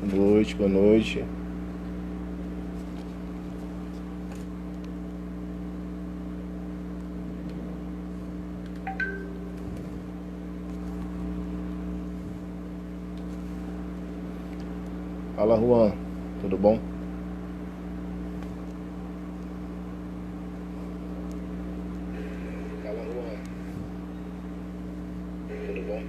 Boa noite, boa noite. Fala, Juan. Tudo bom? Fala, Juan. Tudo bom?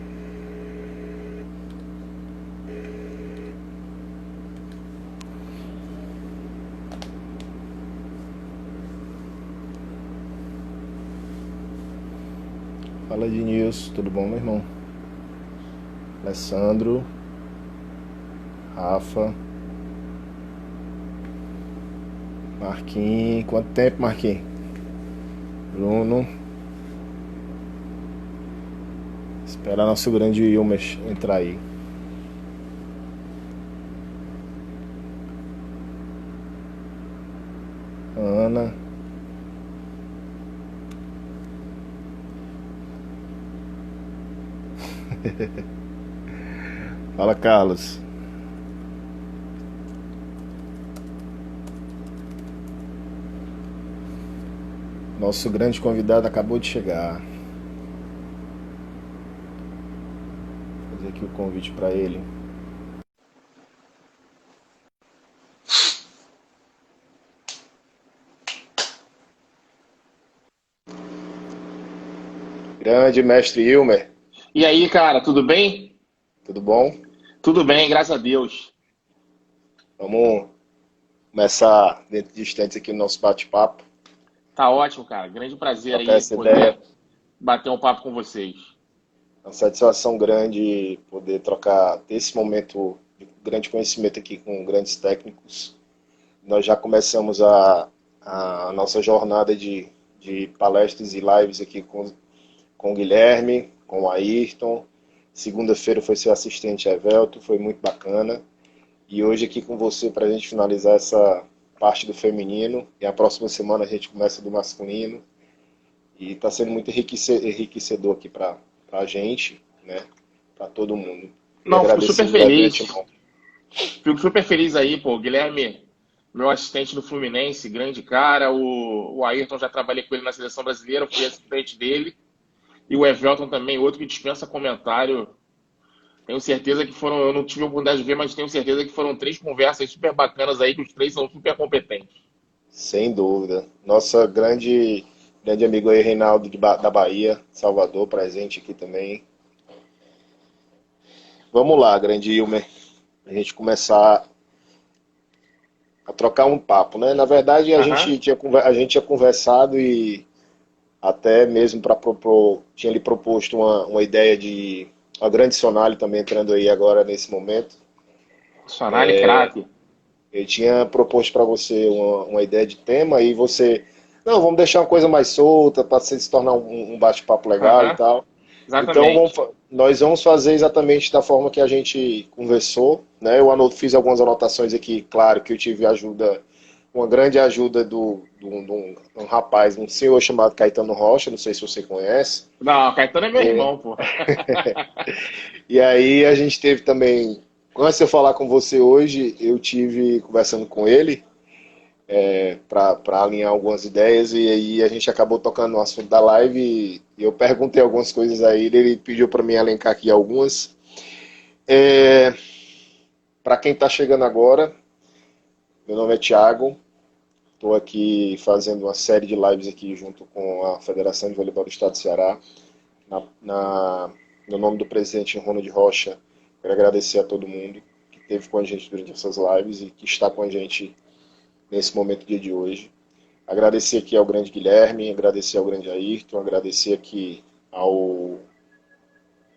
Fala, Diniz. Tudo bom, meu irmão? Alessandro, Rafa, Marquinhos. Quanto tempo, Marquinhos? Bruno. Espera nosso grande Wilmer entrar aí. Ana. Fala, Carlos. Nosso grande convidado acabou de chegar. Vou fazer aqui o convite para ele. Grande mestre Wilmer. E aí, cara, tudo bem? Tudo bom? Tudo bem, graças a Deus. Vamos começar dentro de instantes aqui o nosso bate-papo. Tá ótimo, cara. Grande prazer Trocar aí essa ideia. poder bater um papo com vocês. É uma satisfação grande poder trocar, ter esse momento de grande conhecimento aqui com grandes técnicos. Nós já começamos a nossa jornada de palestras e lives aqui com o Guilherme, com o Ayrton. Segunda-feira foi seu assistente Evelto, foi muito bacana. E hoje aqui com você para a gente finalizar essa parte do feminino. E a próxima semana a gente começa do masculino. E está sendo muito enriquecedor aqui para a gente, né? Para todo mundo. E Não, fico super agradecido já de feliz. antemão. Fico super feliz aí, pô. Guilherme, meu assistente do Fluminense, grande cara. O Ayrton, já trabalhei com ele na seleção brasileira, fui assistente dele. E o Evelton também, outro que dispensa comentário. Tenho certeza que foram, eu não tive a oportunidade de ver, mas tenho certeza que foram três conversas super bacanas aí, que os três são super competentes. Sem dúvida. Nossa grande amigo aí, Reinaldo da Bahia, Salvador, presente aqui também. Vamos lá, grande Ilmer, a gente começar a trocar um papo, né? Na verdade, Aham. a gente tinha conversado e até mesmo para propor, tinha lhe proposto uma ideia de a grande Sonali também entrando aí agora nesse momento. Sonali, craque. Eu tinha proposto para você uma ideia de tema e você, não, vamos deixar uma coisa mais solta para se tornar um bate-papo legal e Aham. tal. Então Exatamente. nós vamos fazer exatamente da forma que a gente conversou, né? Fiz algumas anotações aqui, claro que eu tive ajuda, uma grande ajuda de um rapaz, um senhor chamado Caetano Rocha, não sei se você conhece. Não, Caetano é meu irmão, pô. E aí a gente teve também, antes de eu falar com você hoje, eu tive conversando com ele para alinhar algumas ideias e aí a gente acabou tocando no assunto da live e eu perguntei algumas coisas a ele, ele pediu para mim elencar aqui algumas. É, para quem está chegando agora, meu nome é Thiago, estou aqui fazendo uma série de lives aqui junto com a Federação de Voleibol do Estado do Ceará, na, na, no nome do presidente Ronald Rocha. Quero agradecer a todo mundo que esteve com a gente durante essas lives e que está com a gente nesse momento dia de hoje. Agradecer aqui ao grande Guilherme, agradecer ao grande Ayrton, agradecer aqui ao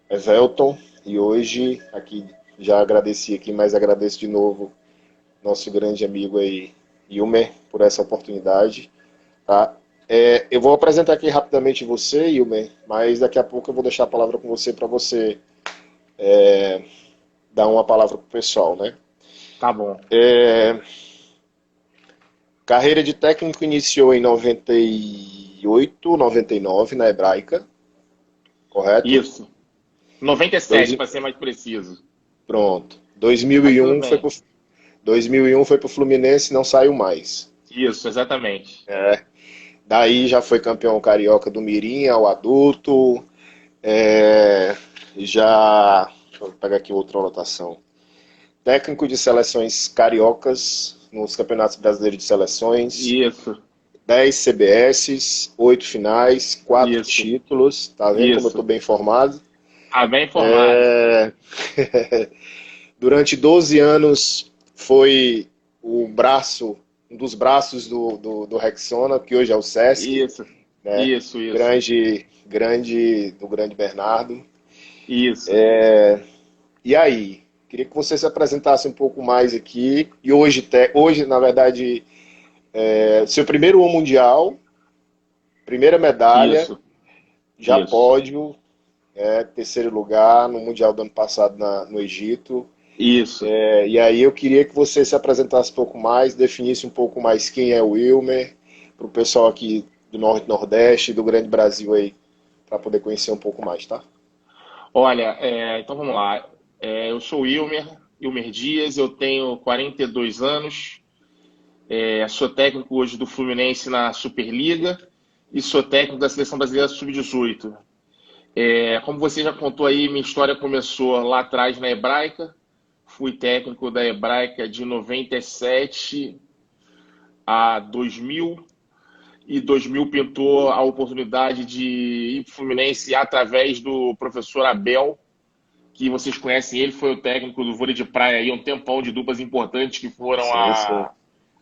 Evelton e hoje aqui já agradeci aqui, mas agradeço de novo nosso grande amigo aí, Ilmer, por essa oportunidade. Tá? Eu vou apresentar aqui rapidamente você, Ilmer, mas daqui a pouco eu vou deixar a palavra com você para você dar uma palavra para o pessoal, né? Tá bom. Carreira de técnico iniciou em 98, 99 na Hebraica, correto? Isso. 97, Dois, para ser mais preciso. pronto. Mas tudo 2001 foi bem. pro, 2001 foi pro Fluminense e não saiu mais. Isso, exatamente. É. Daí já foi campeão carioca do Mirim ao adulto. É, já. Deixa eu pegar aqui outra anotação. Técnico de seleções cariocas nos campeonatos brasileiros de seleções. Isso, 10 CBS, 8 finais, 4 isso, títulos. Tá vendo como eu estou isso. bem informado? Ah, bem informado. É, durante 12 anos foi o braço, um dos braços do Rexona, que hoje é o Sesc, Isso, né? isso, Do grande Bernardo. isso. E aí, queria que você se apresentasse um pouco mais aqui. E hoje, hoje na verdade, seu primeiro mundial, primeira medalha, Isso, já isso, pódio, terceiro lugar no mundial do ano passado no Egito. isso. E aí eu queria que você se apresentasse um pouco mais, definisse um pouco mais quem é o Wilmer, para o pessoal aqui do Norte e Nordeste, do Grande Brasil aí, para poder conhecer um pouco mais, tá? Olha, então vamos lá. Eu sou o Wilmer Dias, eu tenho 42 anos, sou técnico hoje do Fluminense na Superliga e sou técnico da Seleção Brasileira Sub-18. Como você já contou aí, minha história começou lá atrás na Hebraica. Fui técnico da Hebraica de 97 a 2000. E 2000 pintou a oportunidade de ir para o Fluminense através do professor Abel, que vocês conhecem ele, foi o técnico do vôlei de praia aí, um tempão de duplas importantes que foram Sim, sim.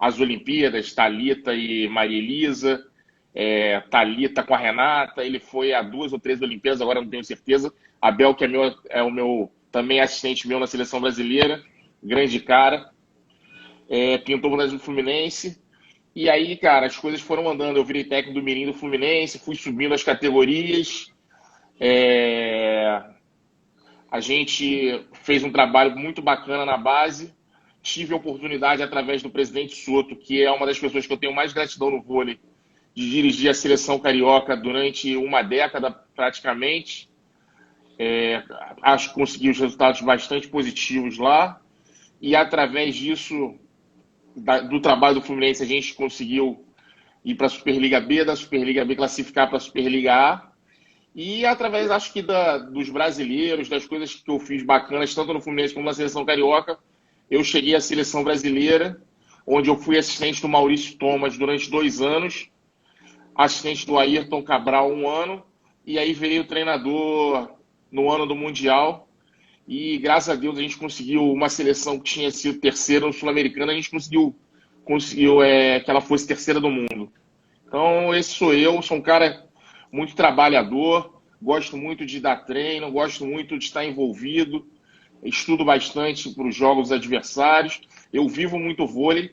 às Olimpíadas, Thalita e Maria Elisa, Thalita com a Renata, ele foi a 2 ou 3 Olimpíadas, agora não tenho certeza. Abel, que é o meu também assistente meu na seleção brasileira, grande cara, pintou o Brasil do Fluminense. E aí, cara, as coisas foram andando. Eu virei técnico do Mirim do Fluminense, fui subindo as categorias. É, A gente fez um trabalho muito bacana na base. Tive a oportunidade, através do presidente Soto, que é uma das pessoas que eu tenho mais gratidão no vôlei, de dirigir a seleção carioca durante uma década praticamente. Acho que consegui os resultados bastante positivos lá. E através disso, do trabalho do Fluminense, a gente conseguiu ir para a Superliga B, da Superliga B classificar para a Superliga A. E através, acho que dos brasileiros, das coisas que eu fiz bacanas, tanto no Fluminense como na seleção carioca, eu cheguei à seleção brasileira, onde eu fui assistente do Maurício Thomas durante 2 anos, assistente do Ayrton Cabral 1 ano, e aí veio o treinador no ano do Mundial. E graças a Deus a gente conseguiu uma seleção que tinha sido terceira no Sul-Americano, a gente conseguiu que ela fosse terceira do mundo. Então, esse sou um cara muito trabalhador, gosto muito de dar treino, gosto muito de estar envolvido, estudo bastante para os jogos adversários, eu vivo muito vôlei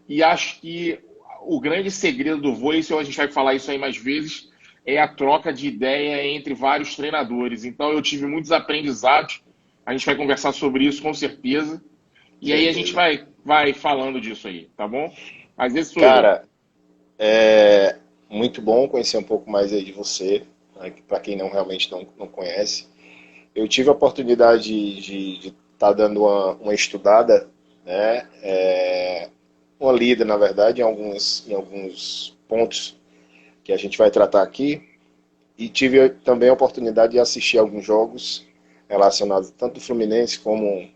e acho que o grande segredo do vôlei, se a gente vai falar isso aí mais vezes, é a troca de ideia entre vários treinadores. Então, eu tive muitos aprendizados, a gente vai conversar sobre isso com certeza, e aí a gente Certeza. vai falando disso aí, tá bom? Mas esse sou eu. Cara, é muito bom conhecer um pouco mais aí de você, né, para quem não realmente não conhece. Eu tive a oportunidade de estar dando uma estudada, né, uma lida, na verdade, em alguns pontos que a gente vai tratar aqui, e tive também a oportunidade de assistir alguns jogos relacionados tanto do Fluminense como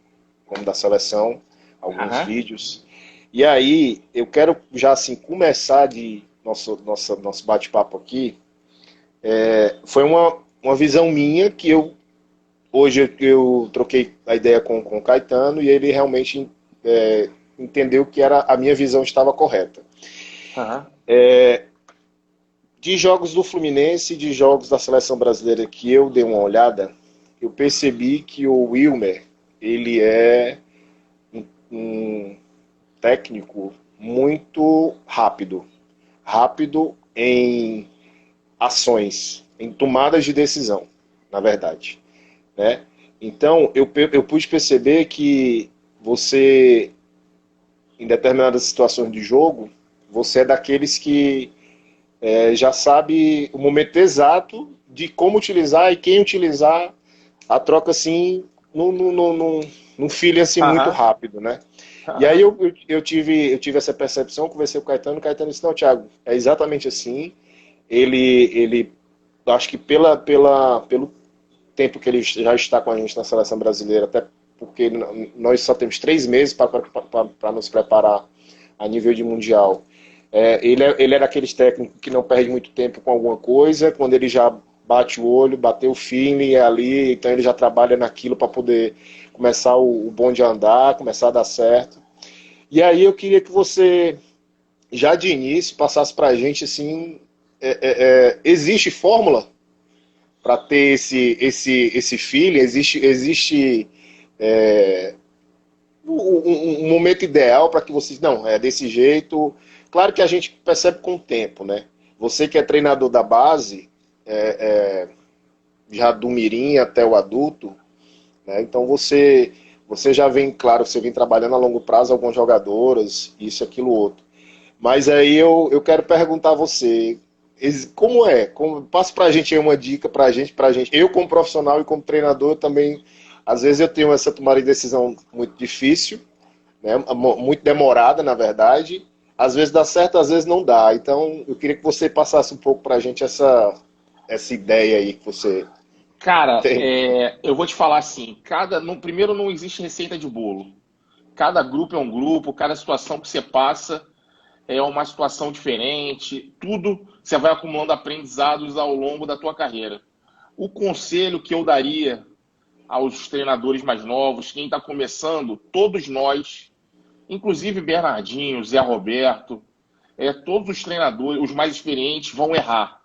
da seleção, alguns Aham. vídeos. E aí, eu quero já assim começar de nosso bate-papo aqui. Foi uma visão minha que hoje eu troquei a ideia com o Caetano e ele realmente entendeu que a minha visão estava correta. Aham. De jogos do Fluminense, de jogos da seleção brasileira que eu dei uma olhada, eu percebi que o Wilmer, ele é um técnico muito rápido. Rápido em ações, em tomadas de decisão, na verdade, né? Então, eu pude perceber que você, em determinadas situações de jogo, você é daqueles que já sabe o momento exato de como utilizar e quem utilizar a troca assim, num feeling assim muito Aham, rápido, né? E aí aham. eu tive essa percepção, conversei com o Caetano disse, não, Thiago, é exatamente assim. Ele acho que pelo tempo que ele já está com a gente na seleção brasileira, até porque nós só temos 3 meses para nos preparar a nível de mundial. Ele é daqueles técnicos que não perde muito tempo com alguma coisa, quando ele já bate o olho, bateu o feeling é ali, então ele já trabalha naquilo para poder começar o bonde a andar, começar a dar certo. E aí eu queria que você, já de início, passasse para a gente assim, existe fórmula para ter esse feeling? Existe um momento ideal para que vocês, não, é desse jeito. Claro que a gente percebe com o tempo, né? Você que é treinador da base, já do mirim até o adulto, né? Então você já vem, claro, você vem trabalhando a longo prazo algumas jogadoras, isso, aquilo, outro. Mas aí eu quero perguntar a você, como é? Passa pra gente aí uma dica pra gente. Eu como profissional e como treinador também, às vezes eu tenho essa tomada de decisão muito difícil, né? Muito demorada, na verdade. Às vezes dá certo, às vezes não dá. Então eu queria que você passasse um pouco pra gente essa ideia aí que você Cara, tem. eu vou te falar assim, primeiro não existe receita de bolo. Cada grupo é um grupo, cada situação que você passa é uma situação diferente. Tudo você vai acumulando aprendizados ao longo da tua carreira. O conselho que eu daria aos treinadores mais novos, quem está começando, todos nós, inclusive Bernardinho, Zé Roberto, todos os treinadores, os mais experientes, vão errar.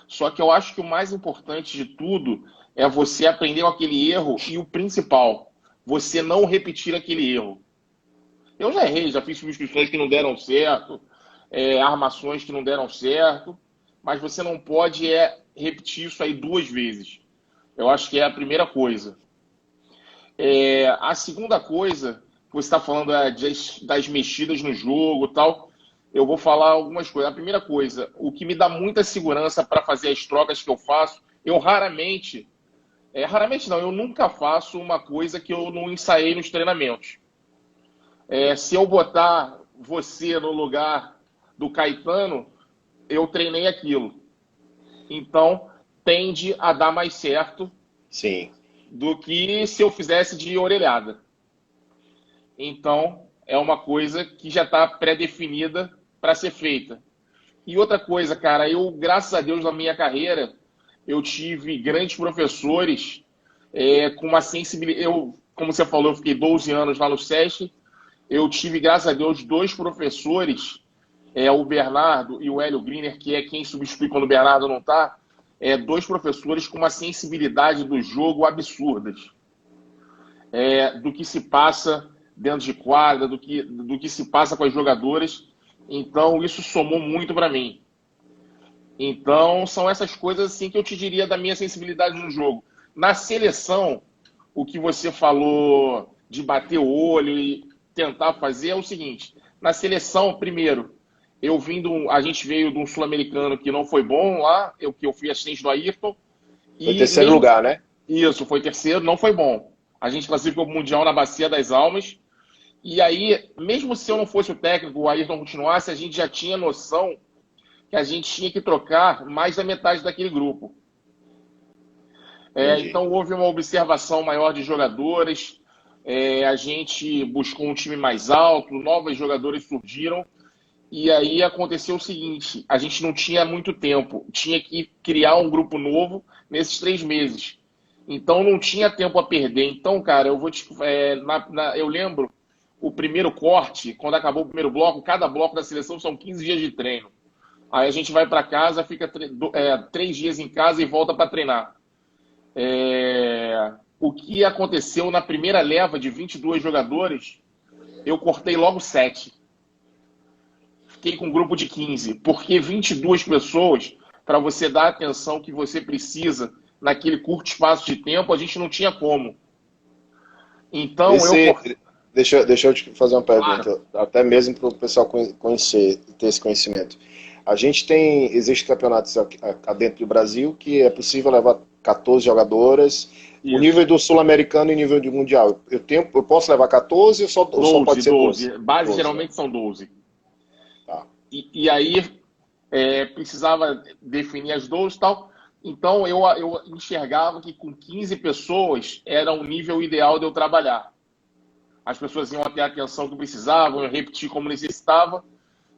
Só que eu acho que o mais importante de tudo é você aprender com aquele erro e o principal, você não repetir aquele erro. Eu já errei, já fiz substituições que não deram certo, armações que não deram certo, mas você não pode repetir isso aí 2 vezes. Eu acho que é a primeira coisa. A segunda coisa, que você está falando das mexidas no jogo e tal, eu vou falar algumas coisas. A primeira coisa, o que me dá muita segurança para fazer as trocas que eu faço, eu raramente não, eu nunca faço uma coisa que eu não ensaiei nos treinamentos. Se eu botar você no lugar do Caetano, eu treinei aquilo. Então, tende a dar mais certo Sim. do que se eu fizesse de orelhada. Então, é uma coisa que já está pré-definida para ser feita. E outra coisa, cara, graças a Deus, na minha carreira, eu tive grandes professores com uma sensibilidade. Como você falou, eu fiquei 12 anos lá no SESC. Eu tive, graças a Deus, dois professores, o Bernardo e o Hélio Griner, que é quem substitui quando o Bernardo não está, dois professores com uma sensibilidade do jogo absurdas. Do que se passa dentro de quadra, do que se passa com as jogadoras. Então, isso somou muito para mim. Então, são essas coisas assim que eu te diria da minha sensibilidade no jogo. Na seleção, o que você falou de bater o olho e tentar fazer é o seguinte: na seleção, primeiro, a gente veio de um sul-americano que não foi bom lá, que eu fui assistente do Ayrton, Foi e terceiro mesmo lugar, né? isso, foi terceiro, não foi bom. A gente classificou para o Mundial na Bacia das Almas. E aí, mesmo se eu não fosse o técnico, o Ayrton continuasse, a gente já tinha noção que a gente tinha que trocar mais da metade daquele grupo. Entendi. Então, houve uma observação maior de jogadores, a gente buscou um time mais alto, novos jogadores surgiram, e aí aconteceu o seguinte: a gente não tinha muito tempo, tinha que criar um grupo novo nesses 3 meses. Então não tinha tempo a perder. Então, cara, eu lembro o primeiro corte, quando acabou o primeiro bloco, cada bloco da seleção são 15 dias de treino. Aí a gente vai para casa, fica 3 dias em casa e volta para treinar. O que aconteceu na primeira leva de 22 jogadores, eu cortei logo 7. Fiquei com um grupo de 15, porque 22 pessoas, para você dar a atenção que você precisa naquele curto espaço de tempo, a gente não tinha como. Então eu Esse, cortei. deixa eu te fazer uma Claro. pergunta, até mesmo para o pessoal conhecer, ter esse conhecimento. Existem campeonatos aqui dentro do Brasil que é possível levar 14 jogadoras. O Isso. nível do Sul-Americano e nível do Mundial. Eu posso levar 14 ou só pode ser 12? Base 12, geralmente né? são 12. Tá. E aí precisava definir as 12 e tal. Então eu enxergava que com 15 pessoas era um nível ideal de eu trabalhar. As pessoas iam ter a atenção que precisavam, eu repetir como necessitava.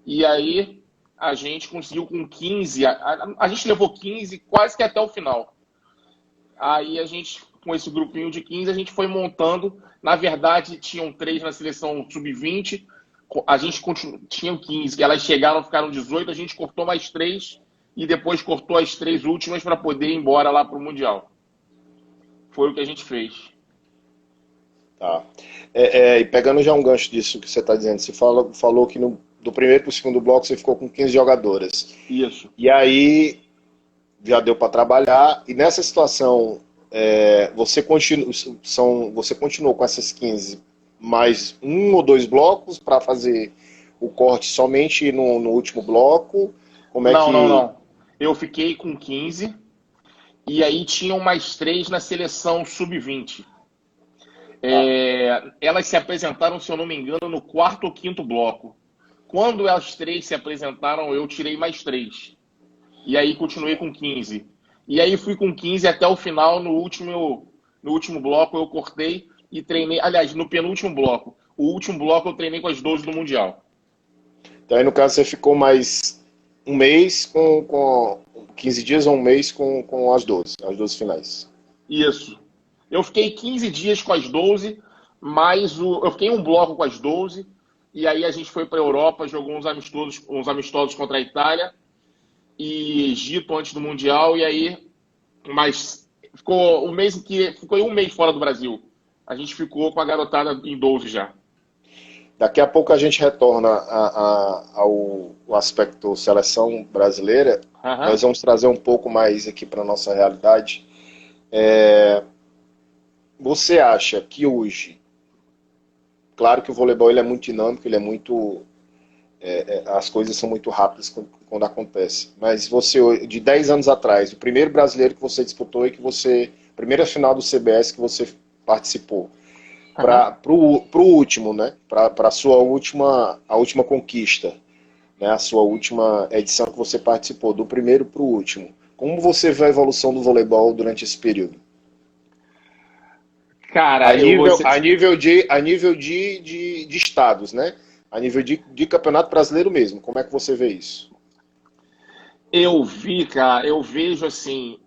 E aí a gente conseguiu com 15. A gente levou 15 quase que até o final. Aí a gente, com esse grupinho de 15, a gente foi montando. Na verdade, tinham 3 na seleção sub-20. A gente tinha 15, que elas chegaram, ficaram 18. A gente cortou mais 3 e depois cortou as 3 últimas para poder ir embora lá para o Mundial. Foi o que a gente fez. Tá. E pegando já um gancho disso que você está dizendo, você falou que do primeiro para o segundo bloco você ficou com 15 jogadoras. Isso. E aí já deu para trabalhar. E nessa situação, você continuou com essas 15 mais 1 ou 2 blocos para fazer o corte somente no último bloco? Como é que... Não. Eu fiquei com 15 e aí tinham mais 3 na seleção sub-20. Elas se apresentaram, se eu não me engano, no 4º ou 5º bloco. Quando as 3 se apresentaram, eu tirei mais 3. E aí continuei com 15. E aí fui com 15 até o final, no último bloco eu cortei e treinei. Aliás, no penúltimo bloco. O último bloco eu treinei com as 12 do Mundial. Então aí no caso você ficou mais um mês com 15 dias ou um mês com as 12 finais. Isso. Eu fiquei 15 dias com as 12, eu fiquei um bloco com as 12, e aí a gente foi para a Europa, jogou uns amistosos contra a Itália e Egito antes do Mundial, e aí ficou um mês fora do Brasil. A gente ficou com a garotada em 12 já. Daqui a pouco a gente retorna ao aspecto seleção brasileira. Nós vamos trazer um pouco mais aqui para a nossa realidade. Você acha que hoje, claro que o voleibol ele é muito dinâmico, ele é muito, as coisas são muito rápidas quando acontece, mas você, de 10 anos atrás, o primeiro brasileiro que você disputou e primeira final do CBS que você participou, para o último, né? Para a última conquista, né? A sua última edição que você participou, do primeiro para o último. Como você vê a evolução do voleibol durante esse período? Cara, a nível de estados, né? A nível de campeonato brasileiro mesmo. Como é que você vê isso? eu vejo assim.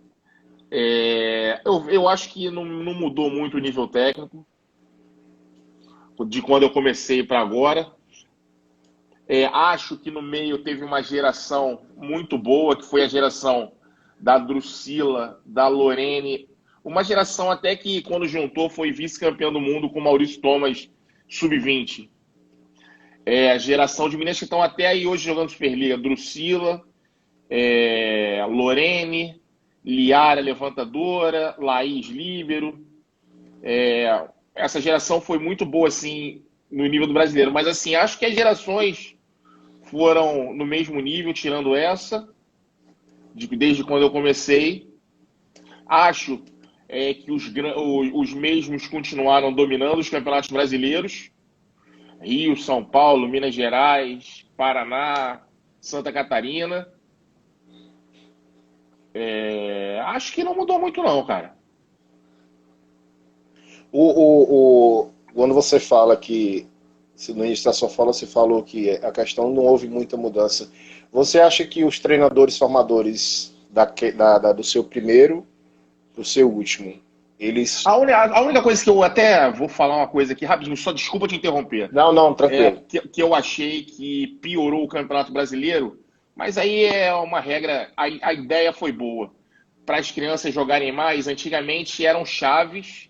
Eu acho que não mudou muito o nível técnico de quando eu comecei para agora. Acho que no meio teve uma geração muito boa, que foi a geração da Drusila, da Lorene. Uma geração até que, quando juntou, foi vice-campeão do mundo com Maurício Thomas, sub-20. A geração de meninas que estão até aí hoje jogando Superliga. Drusila, Lorene, Liara, levantadora, Laís, líbero. Essa geração foi muito boa, assim, no nível do brasileiro. Mas, assim, acho que as gerações foram no mesmo nível, tirando essa, desde quando eu comecei. Acho que os mesmos continuaram dominando os campeonatos brasileiros. Rio, São Paulo, Minas Gerais, Paraná, Santa Catarina. Acho que não mudou muito não, cara. Quando você fala que, no início da sua fala, você falou que a questão não houve muita mudança. Você acha que os treinadores formadores do seu primeiro para o seu último, eles... A única coisa que eu até vou falar uma coisa aqui rapidinho, só desculpa te interromper. Não, tranquilo. Que eu achei que piorou o Campeonato Brasileiro, mas aí é uma regra, a ideia foi boa. Para as crianças jogarem mais, antigamente eram chaves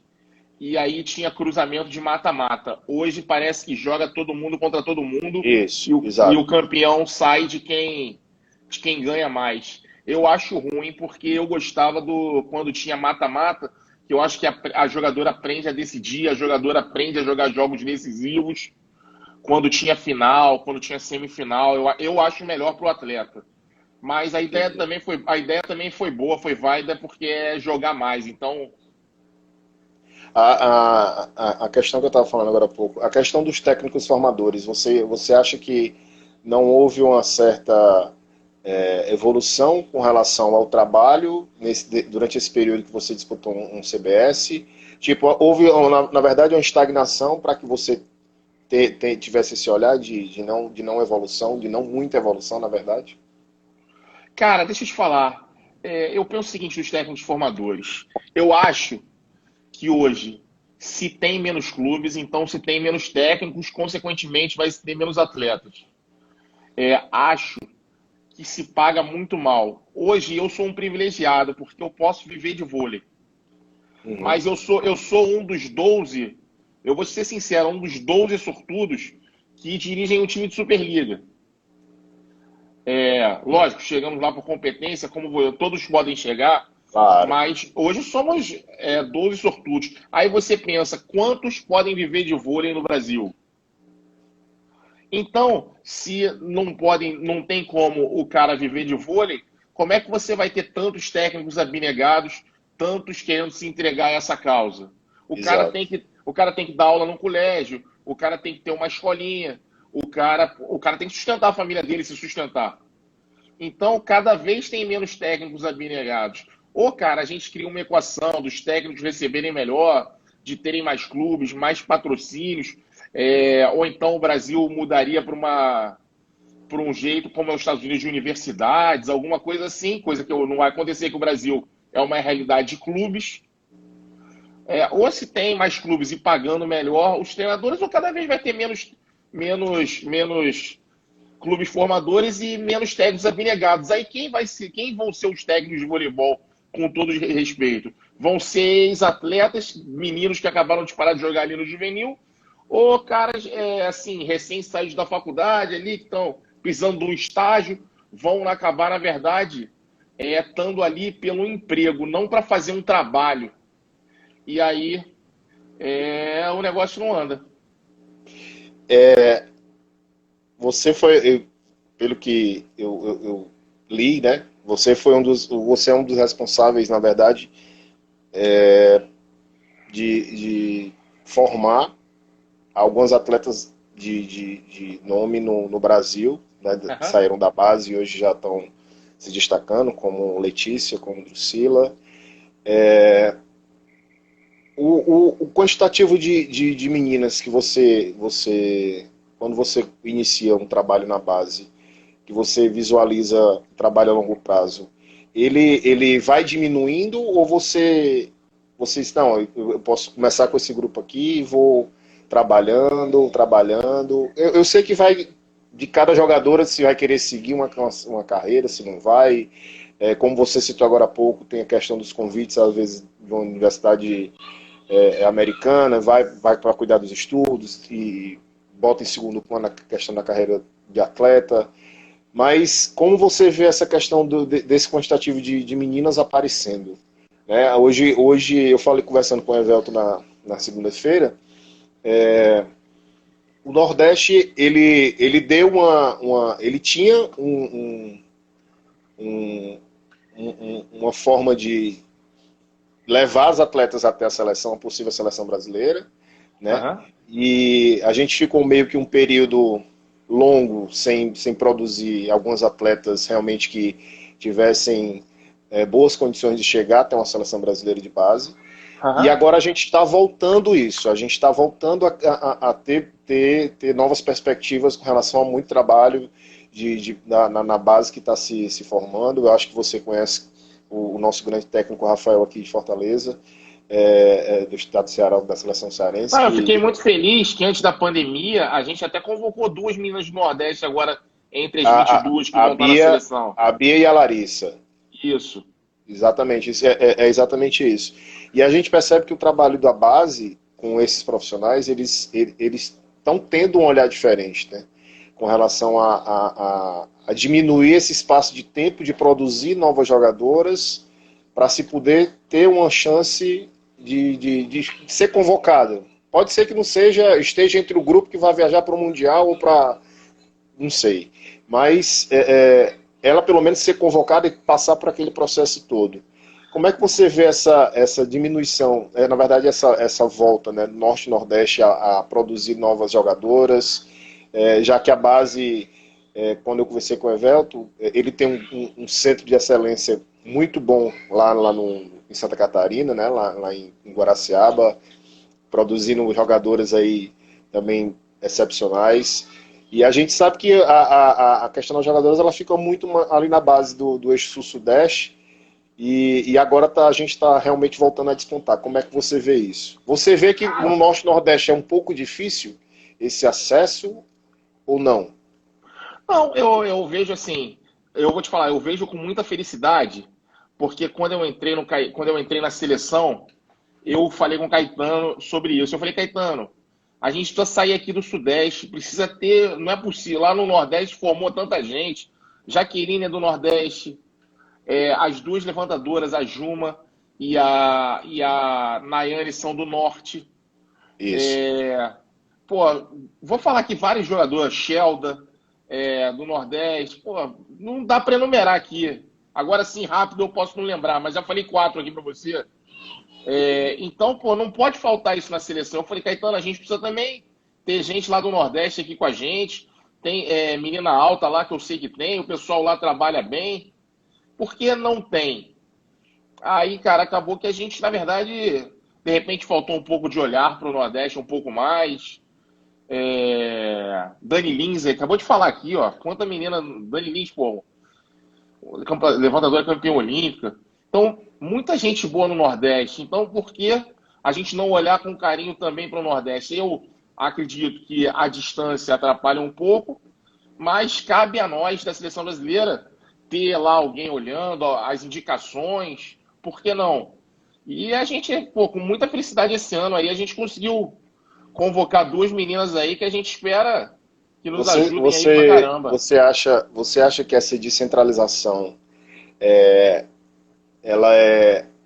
e aí tinha cruzamento de mata-mata. Hoje parece que joga todo mundo contra todo mundo. Isso, e o campeão sai de quem ganha mais. Eu acho ruim porque eu gostava quando tinha mata-mata, que eu acho que a jogadora aprende a decidir, a jogadora aprende a jogar jogos decisivos. Quando tinha final, quando tinha semifinal, eu acho melhor para o atleta. Mas Entendi. a ideia também foi boa, foi válida, porque é jogar mais. Então, A questão que eu estava falando agora há pouco, a questão dos técnicos formadores, você acha que não houve uma certa evolução com relação ao trabalho durante esse período que você disputou um CBS? Tipo, houve, na verdade, uma estagnação para que você tivesse esse olhar de não evolução, de não muita evolução, na verdade? cara, deixa eu te falar. Eu penso o seguinte dos técnicos formadores. Eu acho que hoje, se tem menos clubes, então se tem menos técnicos, consequentemente vai ter menos atletas. Acho que se paga muito mal. Hoje eu sou um privilegiado, porque eu posso viver de vôlei. Uhum. Mas eu sou um dos 12, eu vou ser sincero, um dos 12 sortudos que dirigem o time de Superliga. Lógico, chegamos lá por competência, como todos podem chegar, Claro, mas hoje somos 12 sortudos. Aí você pensa, quantos podem viver de vôlei no Brasil? Então, se não podem, não tem como o cara viver de vôlei, como é que você vai ter tantos técnicos abnegados, tantos querendo se entregar a essa causa? exato. O cara tem que dar aula no colégio, o cara tem que ter uma escolinha, o cara tem que sustentar a família dele, se sustentar. Então, cada vez tem menos técnicos abnegados. Ou, cara, a gente cria uma equação dos técnicos receberem melhor, de terem mais clubes, mais patrocínios, ou então o Brasil mudaria para um jeito como é os Estados Unidos de universidades, alguma coisa assim, coisa que não vai acontecer que o Brasil é uma realidade de clubes. Ou se tem mais clubes e pagando melhor os treinadores, ou cada vez vai ter menos clubes formadores e menos técnicos abnegados. Aí quem vão ser os técnicos de voleibol, com todo respeito? Vão ser ex-atletas, meninos que acabaram de parar de jogar ali no juvenil, ou caras assim, recém-saídos da faculdade ali, que estão precisando de um estágio, vão acabar, na verdade, estando ali pelo emprego, não para fazer um trabalho. E aí o negócio não anda. Você foi, pelo que eu li, né? Você é um dos responsáveis, na verdade, de formar alguns atletas de nome no Brasil, né? Uhum. Saíram da base e hoje já estão se destacando, como Letícia, como Drusila. O quantitativo de meninas que quando você inicia um trabalho na base, que você visualiza trabalho a longo prazo, ele vai diminuindo ou vocês, não, eu posso começar com esse grupo aqui e vou trabalhando. Eu sei que vai de cada jogadora se vai querer seguir uma carreira, se não vai. Como você citou agora há pouco, tem a questão dos convites, às vezes, de uma universidade americana, vai para cuidar dos estudos e bota em segundo plano a questão da carreira de atleta. Mas como você vê essa questão desse quantitativo de meninas aparecendo? Né? Hoje eu falei conversando com o Evelto na segunda-feira, o Nordeste ele deu ele tinha um, uma forma de levar os atletas até a seleção, a possível seleção brasileira, né? Uhum. E a gente ficou meio que um período longo sem produzir alguns atletas realmente que tivessem boas condições de chegar até uma seleção brasileira de base. E Uhum. agora a gente está voltando isso, a gente está voltando a ter novas perspectivas com relação a muito trabalho na base que está se formando. Eu acho que você conhece o nosso grande técnico Rafael aqui de Fortaleza, do estado do Ceará, da seleção cearense, Ah, eu que fiquei muito feliz que antes da pandemia a gente até convocou duas meninas do Nordeste agora entre as a, 22 que a, a, vão estar na Bia, seleção. a Bia e a Larissa. Isso. Exatamente, isso é exatamente isso. E a gente percebe que o trabalho da base com esses profissionais, eles estão tendo um olhar diferente, né? Com relação a diminuir esse espaço de tempo de produzir novas jogadoras para se poder ter uma chance de ser convocada. Pode ser que não esteja entre o grupo que vai viajar para o Mundial ou para não sei. Mas ela pelo menos ser convocada e passar por aquele processo todo. Como é que você vê essa diminuição, na verdade essa volta, né, do Norte e Nordeste a produzir novas jogadoras, já que a base, quando eu conversei com o Evelto, ele tem um centro de excelência muito bom em Santa Catarina, né, lá em Guaraciaba, produzindo jogadoras aí também excepcionais. E a gente sabe que a questão das jogadoras ela fica muito ali na base do eixo sul-sudeste, e agora a gente está realmente voltando a despontar. Como é que você vê isso? Você vê que no Norte e Nordeste é um pouco difícil esse acesso ou não? Não, eu vejo assim, eu vou te falar, eu vejo com muita felicidade, porque quando eu entrei na seleção, eu falei com o Caetano sobre isso. Eu falei, Caetano, a gente precisa sair aqui do Sudeste, precisa ter, não é possível, lá no Nordeste formou tanta gente, Jaqueline é do Nordeste, as duas levantadoras, a Juma e a Nayane são do Norte. Isso. Pô, vou falar aqui vários jogadores, Shelda, do Nordeste, pô, não dá para enumerar aqui. Agora sim, rápido eu posso não lembrar, mas já falei quatro aqui para você. Então, pô, não pode faltar isso na seleção. Eu falei, Caetano, a gente precisa também ter gente lá do Nordeste aqui com a gente. Tem menina alta lá que eu sei que tem, o pessoal lá trabalha bem. Por que não tem? Aí, cara, acabou que a gente, na verdade, de repente faltou um pouco de olhar para o Nordeste, um pouco mais. Dani Lins, acabou de falar aqui, ó. Quanta menina. Dani Lins, pô, levantadora campeã olímpica. Então, muita gente boa no Nordeste. Então, por que a gente não olhar com carinho também para o Nordeste? Eu acredito que a distância atrapalha um pouco, mas cabe a nós da seleção brasileira ter lá alguém olhando as indicações. Por que não? E a gente, pô, com muita felicidade esse ano aí, a gente conseguiu convocar duas meninas aí que a gente espera que nos Você, ajudem aí pra você, caramba. você acha que essa descentralização, ela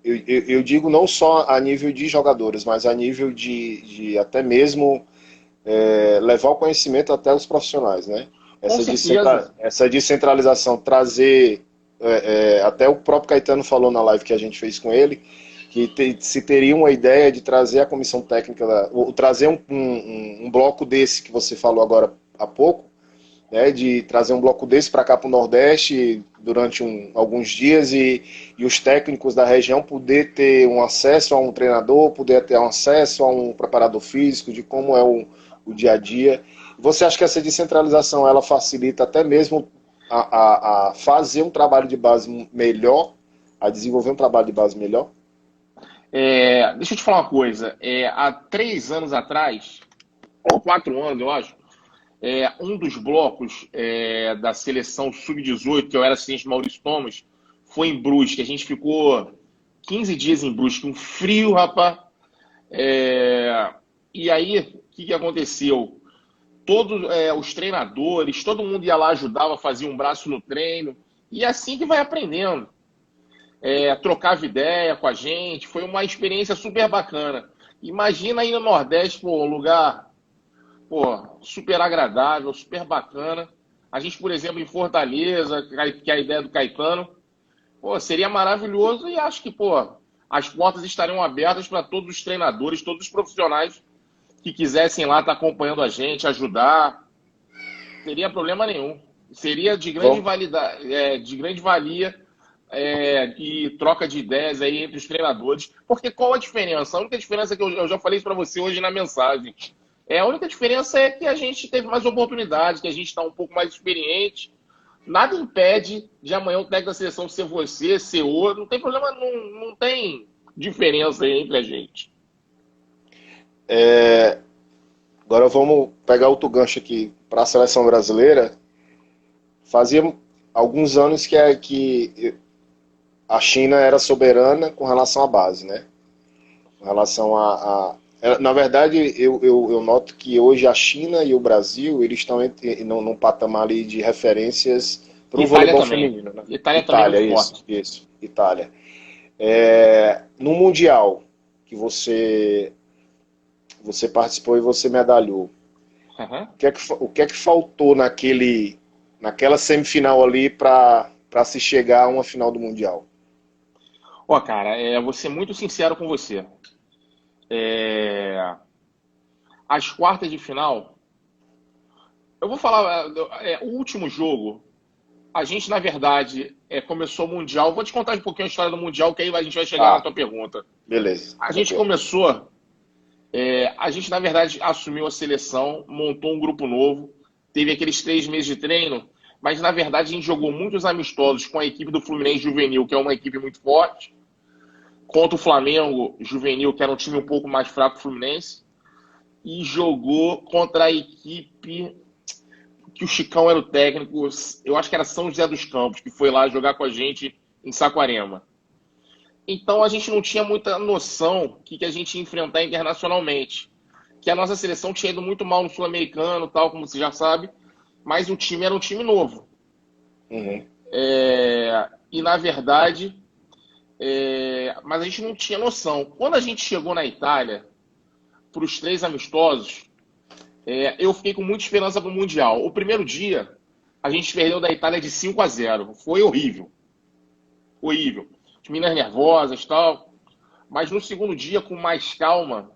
eu digo não só a nível de jogadores, mas a nível de até mesmo levar o conhecimento até os profissionais, né? Com certeza. Essa descentralização trazer, até o próprio Caetano falou na live que a gente fez com ele, que se teria uma ideia de trazer a comissão técnica, ou trazer um bloco desse que você falou agora há pouco, né, de trazer um bloco desse para cá para o Nordeste durante alguns dias e os técnicos da região poder ter um acesso a um treinador, poder ter um acesso a um preparador físico, de como é o dia a dia. Você acha que essa descentralização ela facilita até mesmo a fazer um trabalho de base melhor, a desenvolver um trabalho de base melhor? Deixa eu te falar uma coisa. Há 3 anos atrás, ou 4 anos, eu acho, um dos blocos da seleção sub-18, que eu era assistente de Maurício Thomas, foi em Brusque. A gente ficou 15 dias em Brusque, um frio, rapaz. E aí, o que aconteceu? Todos os treinadores, todo mundo ia lá, ajudava, fazia um braço no treino. E é assim que vai aprendendo. Trocava ideia com a gente. Foi uma experiência super bacana. Imagina aí no Nordeste, pô, um lugar, pô, super agradável, super bacana. A gente, por exemplo, em Fortaleza, que é a ideia do Caetano, pô, seria maravilhoso e acho que, pô, as portas estariam abertas para todos os treinadores, todos os profissionais que quisessem lá estar acompanhando a gente, ajudar. Não teria problema nenhum. Seria de grande Bom, validade, de grande valia e troca de ideias aí entre os treinadores. Porque qual a diferença? A única diferença que eu já falei isso para você hoje na mensagem. A única diferença é que a gente teve mais oportunidade, que a gente está um pouco mais experiente. Nada impede de amanhã o técnico da seleção ser você, ser outro. Não tem problema, não tem diferença aí entre a gente. agora vamos pegar outro gancho aqui para a seleção brasileira. Fazia alguns anos que a China era soberana com relação à base, né? Com relação na verdade, eu noto que hoje a China e o Brasil eles estão num patamar ali de referências para o Itália voleibol também. feminino, né? Itália também é Itália, muito isso, forte. isso, Itália. No Mundial que você participou e você medalhou, Uhum. o que é que faltou naquele naquela semifinal ali para se chegar a uma final do Mundial? Ó, cara, vou ser muito sincero com você. É, as quartas de final, eu vou falar, o último jogo, a gente, na verdade, começou o Mundial. Vou te contar um pouquinho a história do Mundial, que aí a gente vai chegar na Ah, tua pergunta. beleza. A gente Tranquilo. começou, a gente, na verdade, assumiu a seleção, montou um grupo novo, teve aqueles 3 meses de treino, mas, na verdade, a gente jogou muitos amistosos com a equipe do Fluminense Juvenil, que é uma equipe muito forte, contra o Flamengo Juvenil, que era um time um pouco mais fraco que o Fluminense, e jogou contra a equipe que o Chicão era o técnico, eu acho que era São José dos Campos, que foi lá jogar com a gente em Saquarema. Então a gente não tinha muita noção que a gente ia enfrentar internacionalmente. Que a nossa seleção tinha ido muito mal no Sul-Americano, tal, como você já sabe, mas o time era um time novo. Uhum. E na verdade, mas a gente não tinha noção. Quando a gente chegou na Itália, para os 3 amistosos, eu fiquei com muita esperança para o Mundial. O primeiro dia, a gente perdeu da Itália de 5-0. Foi horrível. Horrível. As meninas nervosas e tal. Mas no segundo dia, com mais calma,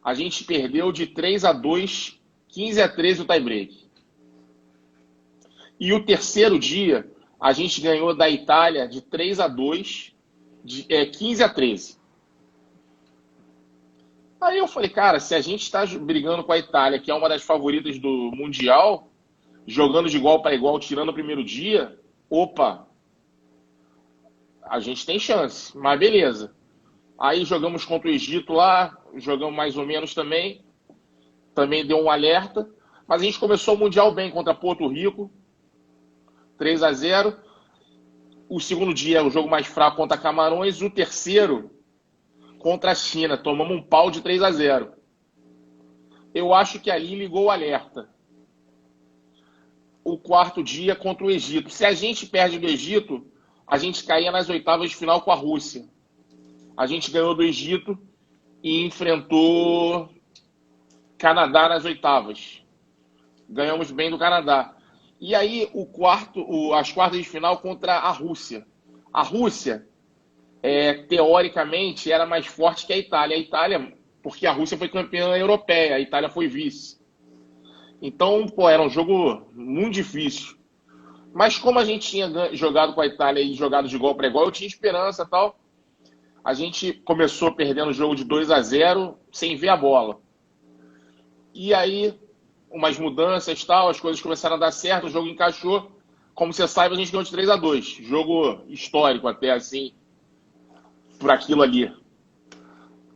a gente perdeu de 3-2, 15-13 o tie-break. E o terceiro dia, a gente ganhou da Itália de 3-2, 15-13. Aí eu falei, cara, se a gente está brigando com a Itália, que é uma das favoritas do Mundial, jogando de igual para igual, tirando o primeiro dia, opa, a gente tem chance, mas beleza. Aí jogamos contra o Egito lá, jogamos mais ou menos também deu um alerta, mas a gente começou o Mundial bem contra Porto Rico, 3-0. O segundo dia é o jogo mais fraco contra Camarões, o terceiro contra a China, tomamos um pau de 3-0. Eu acho que ali ligou o alerta. O quarto dia contra o Egito. Se a gente perde do Egito, a gente caía nas oitavas de final com a Rússia. A gente ganhou do Egito e enfrentou Canadá nas oitavas. Ganhamos bem do Canadá. E aí as quartas de final contra a Rússia. A Rússia, teoricamente, era mais forte que a Itália. A Itália, porque a Rússia foi campeã europeia, a Itália foi vice. Então, era um jogo muito difícil. Mas como a gente tinha jogado com a Itália e jogado de igual para igual, eu tinha esperança e tal. A gente começou perdendo o jogo de 2-0 sem ver a bola. E aí, umas mudanças e tal, as coisas começaram a dar certo, o jogo encaixou. Como você sabe, a gente ganhou de 3-2. Jogo histórico até, assim, por aquilo ali.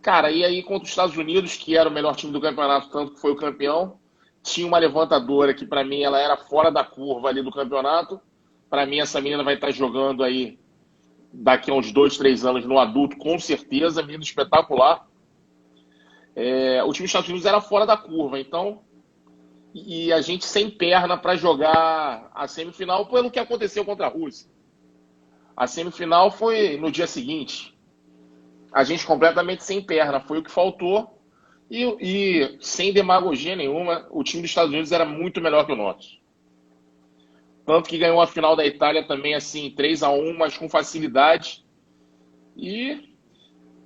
Cara, e aí contra os Estados Unidos, que era o melhor time do campeonato, tanto que foi o campeão, tinha uma levantadora que, pra mim, ela era fora da curva ali do campeonato. Pra mim, essa menina vai estar jogando aí daqui a uns 2, 3 anos no adulto, com certeza, menino espetacular. O time dos Estados Unidos era fora da curva, então, e a gente sem perna para jogar a semifinal pelo que aconteceu contra a Rússia. A semifinal foi no dia seguinte. A gente completamente sem perna, foi o que faltou. E sem demagogia nenhuma, o time dos Estados Unidos era muito melhor que o nosso. Tanto que ganhou a final da Itália também, assim, 3-1, mas com facilidade. E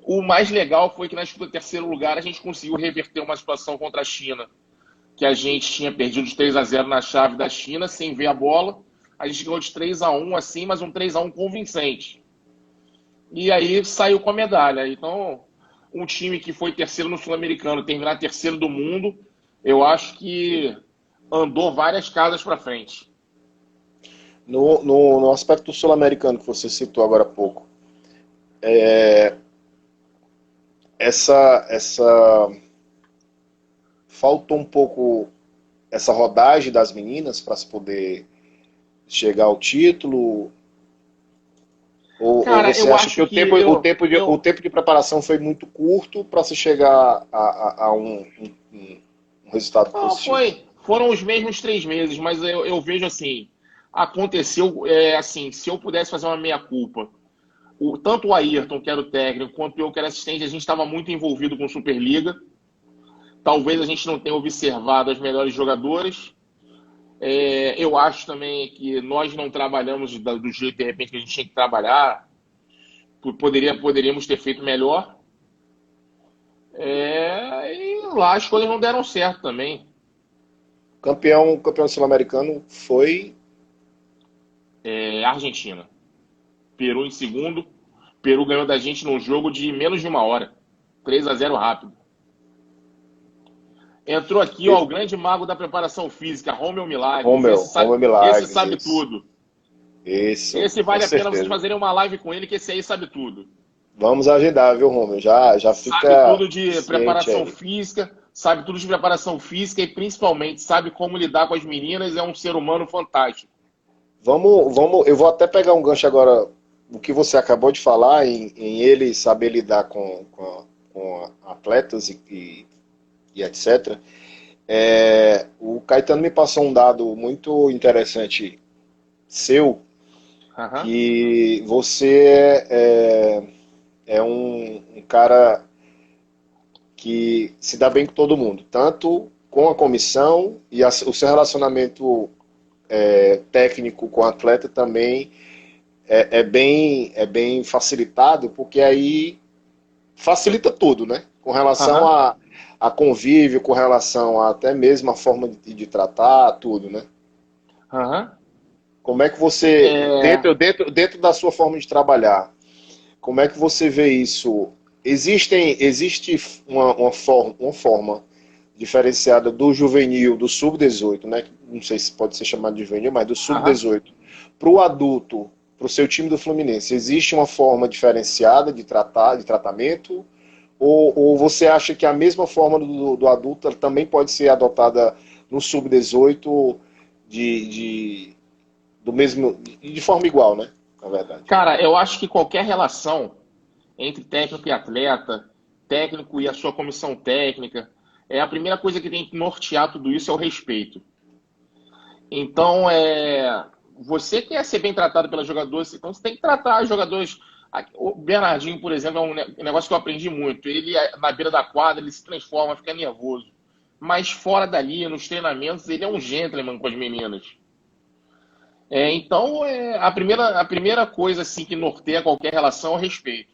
o mais legal foi que no terceiro lugar a gente conseguiu reverter uma situação contra a China, que a gente tinha perdido de 3-0 na chave da China, sem ver a bola. A gente ganhou de 3-1, assim, mas um 3-1 convincente. E aí saiu com a medalha. Então, um time que foi terceiro no Sul-Americano, terminar terceiro do mundo, eu acho que andou várias casas para frente. No aspecto sul-americano que você citou agora há pouco, essa faltou um pouco essa rodagem das meninas para se poder chegar ao título? Ou Cara, você eu acha acho que que o tempo de preparação foi muito curto para se chegar a um resultado não, positivo? foram os mesmos 3 meses, mas eu vejo assim, aconteceu, assim, se eu pudesse fazer uma meia-culpa, tanto o Ayrton, que era o técnico, quanto eu, que era assistente, a gente estava muito envolvido com Superliga. Talvez a gente não tenha observado as melhores jogadoras. Eu acho também que nós não trabalhamos do jeito, de repente, que a gente tinha que trabalhar. Poderíamos ter feito melhor. E lá as coisas não deram certo também. Campeão sul-americano foi. Argentina. Peru em segundo. Peru ganhou da gente num jogo de menos de uma hora. 3-0 rápido. Entrou aqui, ó, o grande mago da preparação física, Romeu Milagres. Romeu Esse Milagres, sabe isso. tudo. Isso, Esse com vale a pena vocês certeza. fazerem uma live com ele, que esse aí sabe tudo. Vamos agendar, viu, Romeu? Já Sabe fica tudo de ciente preparação aí. física, sabe tudo de preparação física e principalmente sabe como lidar com as meninas. É um ser humano fantástico. Eu vou até pegar um gancho agora, o que você acabou de falar, em ele saber lidar com atletas e etc. O Caetano me passou um dado muito interessante seu, Aham, que você é um cara que se dá bem com todo mundo, tanto com a comissão e o seu relacionamento técnico com o atleta também é bem facilitado, porque aí facilita tudo, né? Com relação aham, a convívio, com relação a até mesmo a forma de tratar, tudo, né? aham. Como é que você, É, dentro da sua forma de trabalhar, como é que você vê isso? Existe uma forma diferenciada do juvenil, do sub-18, né? Não sei se pode ser chamado de juvenil, mas do aham. sub-18, para o adulto, para o seu time do Fluminense, existe uma forma diferenciada de tratamento? Ou você acha que a mesma forma do adulto também pode ser adotada no sub-18 de, do mesmo, de forma igual, né? Na verdade. Cara, eu acho que qualquer relação entre técnico e atleta, técnico e a sua comissão técnica, a primeira coisa que tem que nortear tudo isso é o respeito. Então, você quer ser bem tratado pelos jogadores, então você tem que tratar os jogadores. O Bernardinho, por exemplo, é um negócio que eu aprendi muito. Ele, na beira da quadra, ele se transforma, fica nervoso. Mas fora dali, nos treinamentos, ele é um gentleman com as meninas. Então, a primeira coisa assim que norteia qualquer relação é o respeito.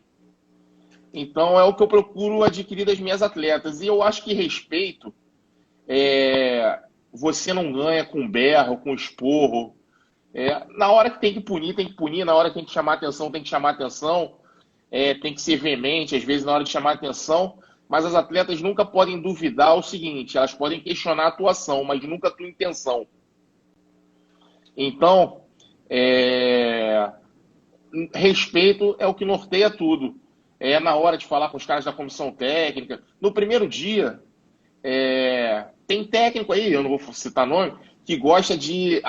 Então, é o que eu procuro adquirir das minhas atletas. E eu acho que respeito, você não ganha com berro, com esporro. Na hora que tem que punir, tem que punir. Na hora que tem que chamar atenção, tem que chamar atenção. Tem que ser veemente, às vezes, na hora de chamar atenção. Mas as atletas nunca podem duvidar o seguinte: elas podem questionar a atuação, mas nunca a tua intenção. Então, é, respeito é o que norteia tudo. Na hora de falar com os caras da comissão técnica. No primeiro dia, tem técnico aí, eu não vou citar nome, que gosta de.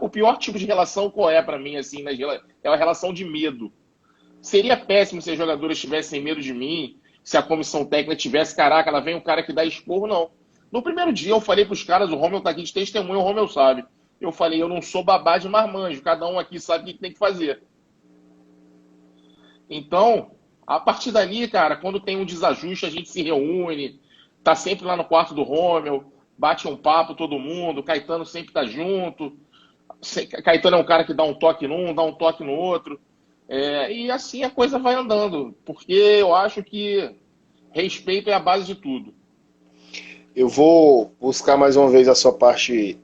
O pior tipo de relação qual é para mim, assim, é a relação de medo. Seria péssimo se as jogadoras tivessem medo de mim, se a comissão técnica tivesse, caraca, ela vem um cara que dá esporro, não. No primeiro dia eu falei pros caras, o Romeu tá aqui de testemunho, o Romeu sabe. Eu falei, eu não sou babá de marmanjo, cada um aqui sabe o que tem que fazer. Então, a partir dali, cara, quando tem um desajuste, a gente se reúne, tá sempre lá no quarto do Romeu, bate um papo todo mundo, Caetano sempre tá junto. Caetano é um cara que dá um toque num, dá um toque no outro. E assim a coisa vai andando, porque eu acho que respeito é a base de tudo. Eu vou buscar mais uma vez a sua parte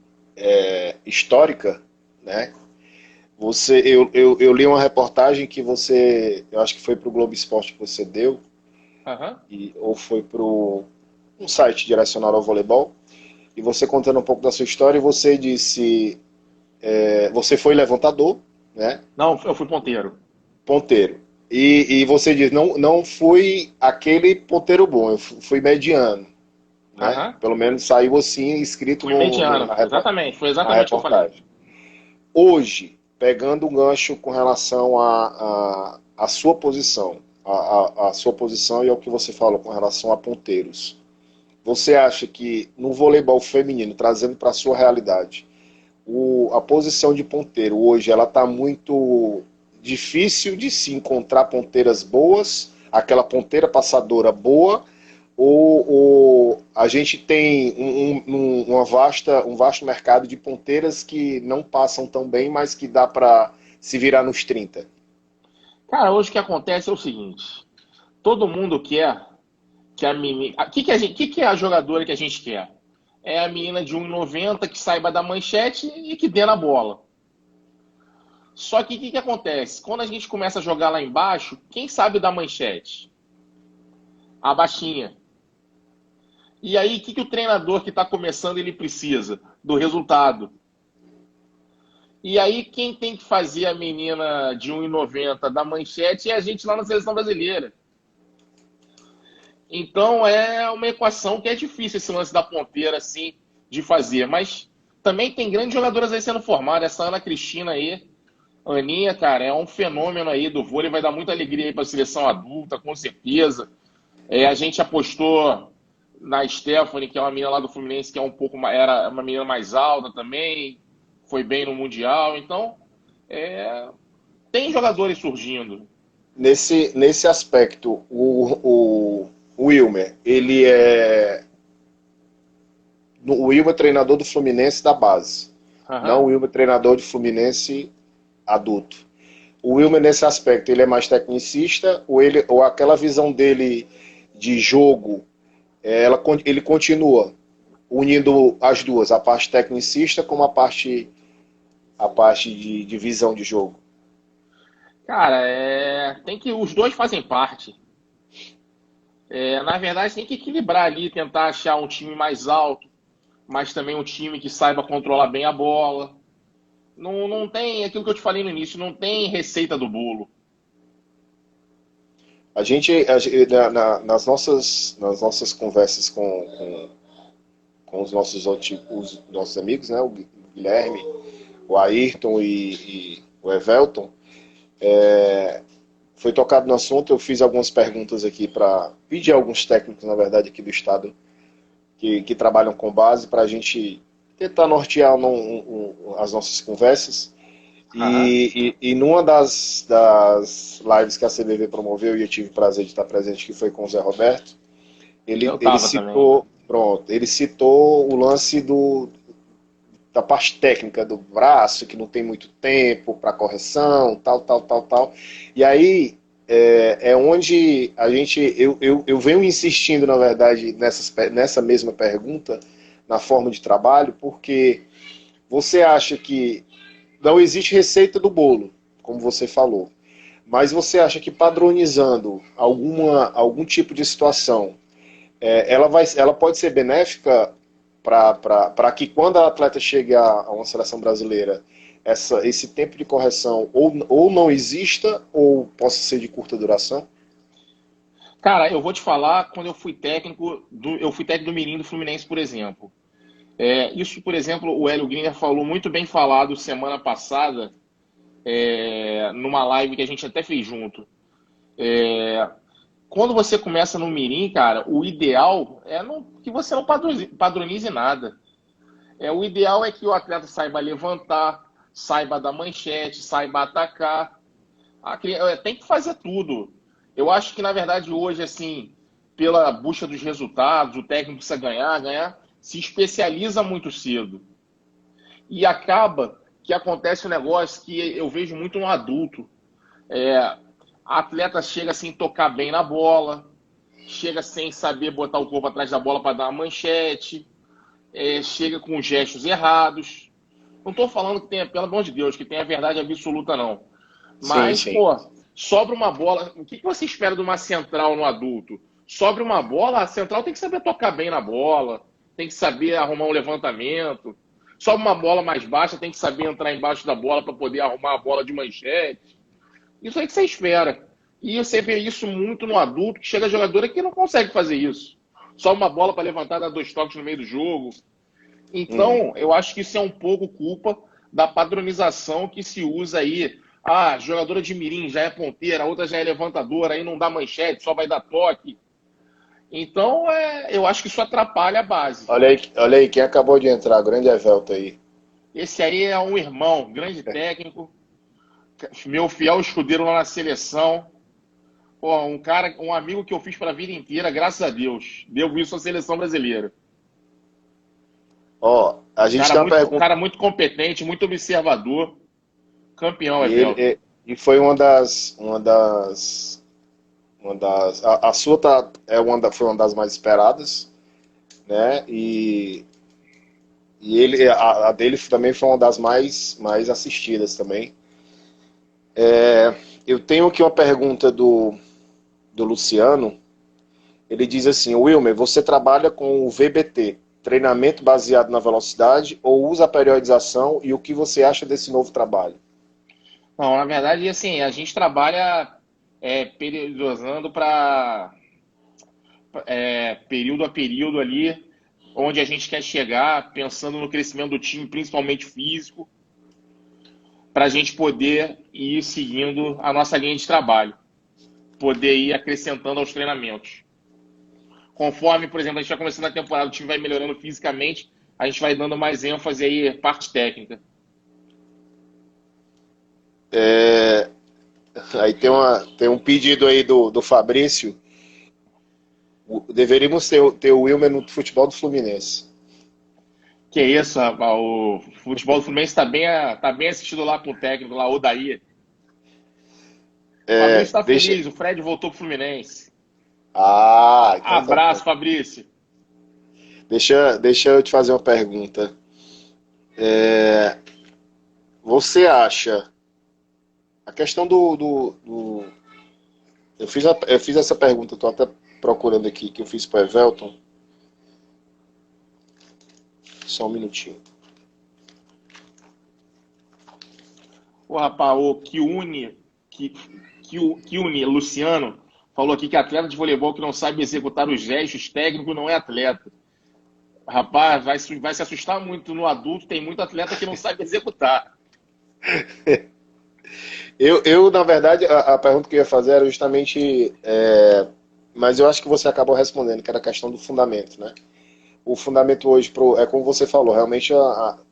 histórica, né? Eu li uma reportagem que eu acho que foi para o Globo Esporte que você deu, Aham, ou foi para um site direcionado ao voleibol, e você contando um pouco da sua história, e você disse, você foi levantador, né? não, eu fui ponteiro. Ponteiro. E você diz, não fui aquele ponteiro bom, eu fui mediano, né? Aham, Pelo menos saiu assim escrito fui mediano, exatamente, foi na exatamente o que eu falei. reportagem. Hoje, pegando um gancho com relação à sua posição, a sua posição e ao que você falou com relação a ponteiros, você acha que no voleibol feminino, trazendo para a sua realidade, a posição de ponteiro hoje ela está muito difícil de se encontrar ponteiras boas, aquela ponteira passadora boa, ou a gente tem um vasto mercado de ponteiras que não passam tão bem, mas que dá para se virar nos 30? Cara, hoje o que acontece é o seguinte: todo mundo quer que a menina. Que é a jogadora que a gente quer? É a menina de 1,90 que saiba dar manchete e que dê na bola. Só que o que acontece? Quando a gente começa a jogar lá embaixo, quem sabe dar manchete? A baixinha. E aí, o o treinador que está começando ele precisa? Do resultado. E aí, quem tem que fazer a menina de 1,90 da manchete é a gente lá na seleção brasileira. Então, é uma equação que é difícil esse lance da ponteira, assim, de fazer. Mas também tem grandes jogadoras aí sendo formadas. Essa Ana Cristina aí, Aninha, cara, é um fenômeno aí do vôlei. Vai dar muita alegria aí para a seleção adulta, com certeza. A gente apostou na Stephanie, que é uma menina lá do Fluminense, que é um pouco era uma menina mais alta também, foi bem no Mundial. Então, é, tem jogadores surgindo. Nesse aspecto, o Wilmer, ele é. O Wilmer é treinador do Fluminense da base. Não o Aham. Wilmer é treinador de Fluminense adulto. O Wilmer, nesse aspecto, ele é mais tecnicista, ou aquela visão dele de jogo, ele continua unindo as duas, a parte tecnicista como a parte de visão de jogo. Cara, tem que os dois fazem parte. Na verdade, tem que equilibrar ali, tentar achar um time mais alto, mas também um time que saiba controlar bem a bola. Não, não tem aquilo que eu te falei no início, não tem receita do bolo. Nas nossas conversas com os nossos amigos, né, o Guilherme, o Ayrton e o Evelton, foi tocado no assunto. Eu fiz algumas perguntas aqui para pedir a alguns técnicos, na verdade, aqui do estado que trabalham com base, para a gente tentar nortear as nossas conversas. Aham. E numa das lives que a CBV promoveu, e eu tive o prazer de estar presente, que foi com o Zé Roberto, Eu tava também. ele citou o lance da parte técnica do braço, que não tem muito tempo para correção, tal, tal, tal, tal. E aí onde eu venho insistindo, na verdade, nessa mesma pergunta, na forma de trabalho, porque você acha que não existe receita do bolo, como você falou, mas você acha que padronizando algum tipo de situação, ela pode ser benéfica para que quando a atleta chegue a uma seleção brasileira, esse tempo de correção ou não exista ou possa ser de curta duração? Cara, eu vou te falar, quando eu fui técnico do Mirim do Fluminense, por exemplo. Isso, por exemplo, o Hélio Griner falou muito bem falado semana passada, numa live que a gente até fez junto. Quando você começa no Mirim, cara, o ideal que você não padronize nada. O ideal é que o atleta saiba levantar, saiba dar manchete, saiba atacar. Tem que fazer tudo. Eu acho que, na verdade, hoje, assim, pela busca dos resultados, o técnico precisa ganhar, se especializa muito cedo. E acaba que acontece um negócio que eu vejo muito no adulto. A atleta chega sem tocar bem na bola, chega sem saber botar o corpo atrás da bola para dar uma manchete, chega com gestos errados. Não estou falando que tenha, pelo amor de Deus, que tenha verdade absoluta, não. Sim, Mas, sim. pô, sobra uma bola. O que você espera de uma central no adulto? Sobra uma bola, a central tem que saber tocar bem na bola, tem que saber arrumar um levantamento. Sobra uma bola mais baixa, tem que saber entrar embaixo da bola para poder arrumar a bola de manchete. Isso aí que você espera. E você vê isso muito no adulto, que chega jogadora que não consegue fazer isso. Só uma bola para levantar, dar 2 toques no meio do jogo. Hum. Então, eu acho que isso é um pouco culpa da padronização que se usa aí. Ah, jogadora de mirim já é ponteira, a outra já é levantadora, aí não dá manchete, só vai dar toque. Então, eu acho que isso atrapalha a base. Olha aí, quem acabou de entrar, grande Evelto aí. Esse aí é um irmão, grande técnico, meu fiel escudeiro lá na seleção. Pô, um cara, um amigo que eu fiz para a vida inteira, graças a Deus. Devo isso à seleção brasileira. Ó, a gente tem uma pergunta. Cara muito competente, muito observador. Campeão, E Evelton. e foi a sua foi uma das mais esperadas, né? E a dele também foi uma das mais assistidas também. Eu tenho aqui uma pergunta do Luciano. Ele diz assim: Wilmer, você trabalha com o VBT, treinamento baseado na velocidade, ou usa a periodização, e o que você acha desse novo trabalho? Não, na verdade, assim, a gente trabalha periodizando para período a período ali, onde a gente quer chegar, pensando no crescimento do time, principalmente físico, para a gente poder ir seguindo a nossa linha de trabalho, poder ir acrescentando aos treinamentos. Conforme, por exemplo, a gente vai começando a temporada, o time vai melhorando fisicamente, a gente vai dando mais ênfase aí, parte técnica. Aí tem um pedido aí do Fabrício. Deveríamos ter o Wilmer no futebol do Fluminense. Que é isso, rapaz, o futebol do Fluminense tá bem assistido lá com o técnico, lá, o Daí. O Fabrício está Deixa. feliz, o Fred voltou pro Fluminense. Ah, então tá bom. Abraço, Fabrício. Deixa eu te fazer uma pergunta. Você acha a questão eu fiz essa pergunta, estou até procurando aqui, que eu fiz para o Evelton. Só um minutinho. O rapaz, o que une Luciano falou aqui que atleta de voleibol que não sabe executar os gestos técnicos não é atleta. Rapaz, vai se assustar muito no adulto, tem muito atleta que não sabe executar. Na verdade, a pergunta que eu ia fazer era justamente. Mas eu acho que você acabou respondendo, que era a questão do fundamento, né? O fundamento hoje, é como você falou, realmente,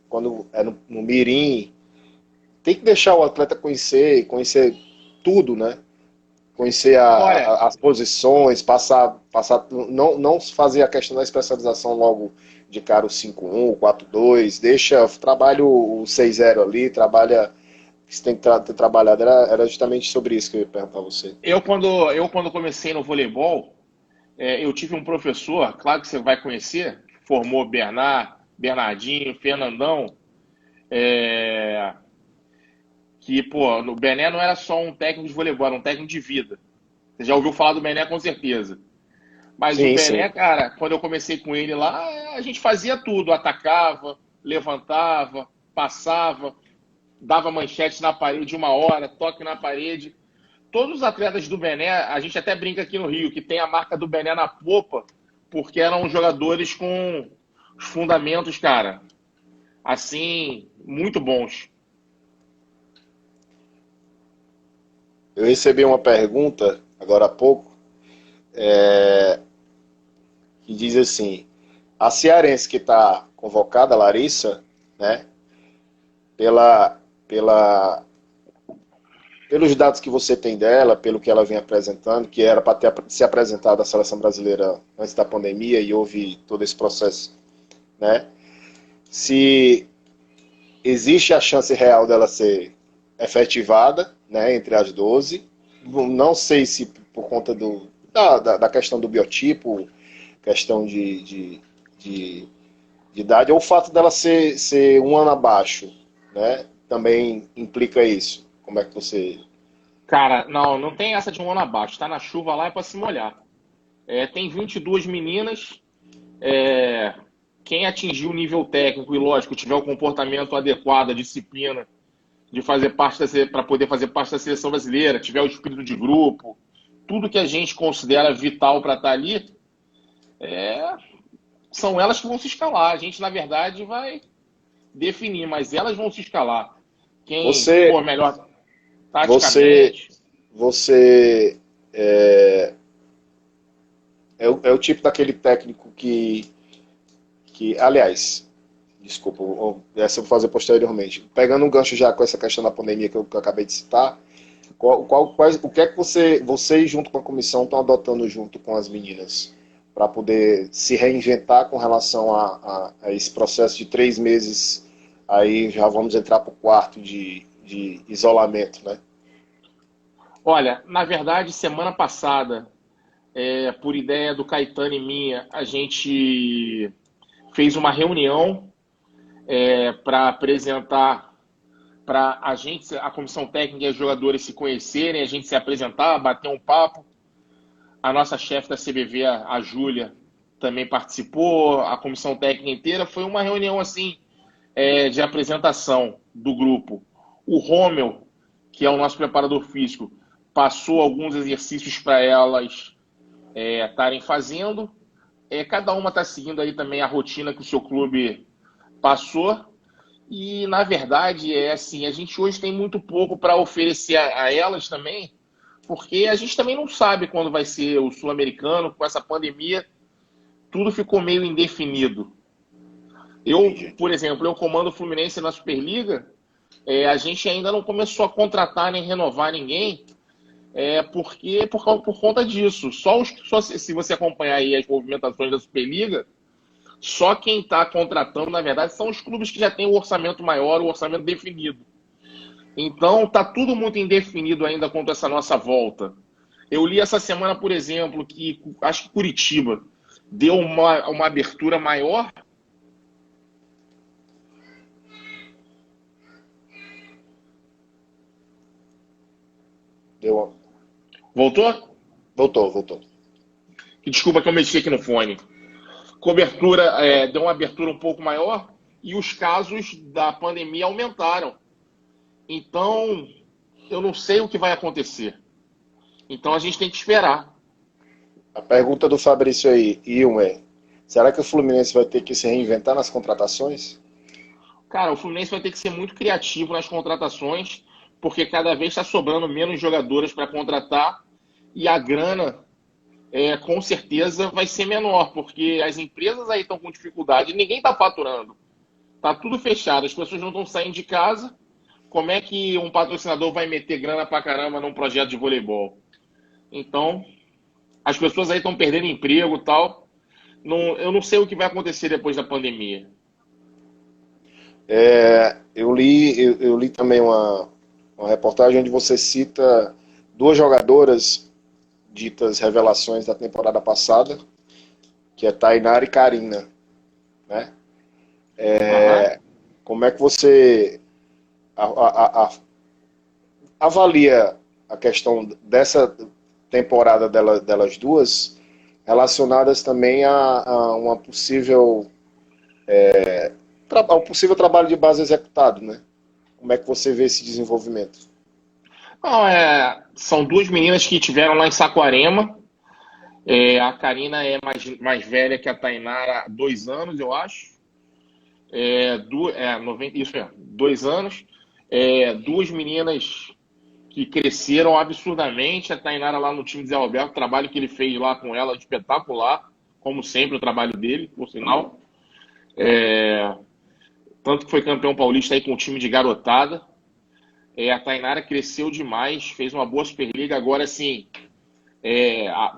quando é no Mirim, tem que deixar o atleta conhecer tudo, né? Conhecer Olha, as posições, passar não fazer a questão da especialização logo de cara o 5-1, o 4-2, trabalha o 6-0 ali, trabalha que você tem que ter trabalhado, era justamente sobre isso que eu ia perguntar a você. eu quando comecei no voleibol, eu tive um professor, claro que você vai conhecer, formou Bernardinho, Fernandão, é, que, pô, no Bené não era só um técnico de voleibol, era um técnico de vida. Você já ouviu falar do Bené com certeza. Mas o Sim, Bené, sim. cara, quando eu comecei com ele lá, a gente fazia tudo, atacava, levantava, passava, dava manchete na parede 1 hora, toque na parede. Todos os atletas do Bené, a gente até brinca aqui no Rio, que tem a marca do Bené na popa, porque eram jogadores com os fundamentos, cara, assim, muito bons. Eu recebi uma pergunta agora há pouco que diz assim: a cearense que está convocada, Larissa, né, pela, pela, pelos dados que você tem dela, pelo que ela vem apresentando, que era para ter se apresentado à seleção brasileira antes da pandemia e houve todo esse processo, né? Se existe a chance real dela ser efetivada, né, entre as 12. Não sei se por conta da questão do biotipo, questão de, de idade, ou o fato dela ser um ano abaixo, né, também implica isso. Como é que você... Cara, não tem essa de 1 ano abaixo. Tá na chuva lá é pra se molhar. Tem 22 meninas. é, Quem atingir o nível técnico e, lógico, tiver o comportamento adequado, a disciplina de fazer parte para poder fazer parte da seleção brasileira, tiver o espírito de grupo, tudo que a gente considera vital para estar ali, é, são elas que vão se escalar. A gente, na verdade, vai definir, mas elas vão se escalar. Quem Você, for melhor você, taticamente. você é o tipo daquele técnico aliás, desculpa, essa eu vou fazer posteriormente. Pegando um gancho já com essa questão da pandemia que eu acabei de citar, O que é que vocês, junto com a comissão, estão adotando junto com as meninas para poder se reinventar com relação a esse processo de 3 meses? Aí já vamos entrar para o quarto de isolamento, né? Olha, na verdade, semana passada, por ideia do Caetano e minha, a gente fez uma reunião para apresentar para a gente, a comissão técnica e os jogadores se conhecerem, a gente se apresentar, bater um papo. A nossa chefe da CBV, a Júlia, também participou, a comissão técnica inteira. Foi uma reunião assim de apresentação do grupo. O Rômel, que é o nosso preparador físico, passou alguns exercícios para elas estarem fazendo. Cada uma está seguindo aí também a rotina que o seu clube passou. E, na verdade, assim, a gente hoje tem muito pouco para oferecer a elas também, porque a gente também não sabe quando vai ser o Sul-Americano, com essa pandemia, tudo ficou meio indefinido. Eu, por exemplo, eu comando o Fluminense na Superliga, a gente ainda não começou a contratar nem renovar ninguém, porque por conta disso. Só se você acompanhar aí as movimentações da Superliga, só quem está contratando, na verdade, são os clubes que já têm o orçamento maior, o orçamento definido. Então, está tudo muito indefinido ainda quanto a essa nossa volta. Eu li essa semana, por exemplo, que acho que Curitiba deu uma abertura maior. Deu. Voltou? Voltou. Desculpa que eu mexi aqui no fone. Cobertura, deu uma abertura um pouco maior e os casos da pandemia aumentaram. Então, eu não sei o que vai acontecer. Então, a gente tem que esperar. A pergunta do Fabrício aí, Ian, será que o Fluminense vai ter que se reinventar nas contratações? Cara, o Fluminense vai ter que ser muito criativo nas contratações, porque cada vez está sobrando menos jogadores para contratar e a grana, com certeza, vai ser menor, porque as empresas aí estão com dificuldade e ninguém está faturando. Tá tudo fechado, as pessoas não estão saindo de casa. Como é que um patrocinador vai meter grana pra caramba num projeto de voleibol? Então, as pessoas aí estão perdendo emprego e tal. Não, eu não sei o que vai acontecer depois da pandemia. Eu li também uma reportagem onde você cita duas jogadoras ditas revelações da temporada passada, que é Tainara e Karina, né? Aham. Como é que você avalia a questão dessa temporada delas duas, relacionadas também a um possível trabalho de base executado, né? Como é que você vê esse desenvolvimento? Não, são duas meninas que tiveram lá em Saquarema. A Karina é mais velha que a Tainara há 2 anos, eu acho. 90, isso mesmo, 2 anos. Duas meninas que cresceram absurdamente. A Tainara lá no time de Zé Roberto, o trabalho que ele fez lá com ela, espetacular, como sempre o trabalho dele, por sinal. Tanto que foi campeão paulista aí com o time de garotada. A Tainara cresceu demais, fez uma boa Superliga, agora sim,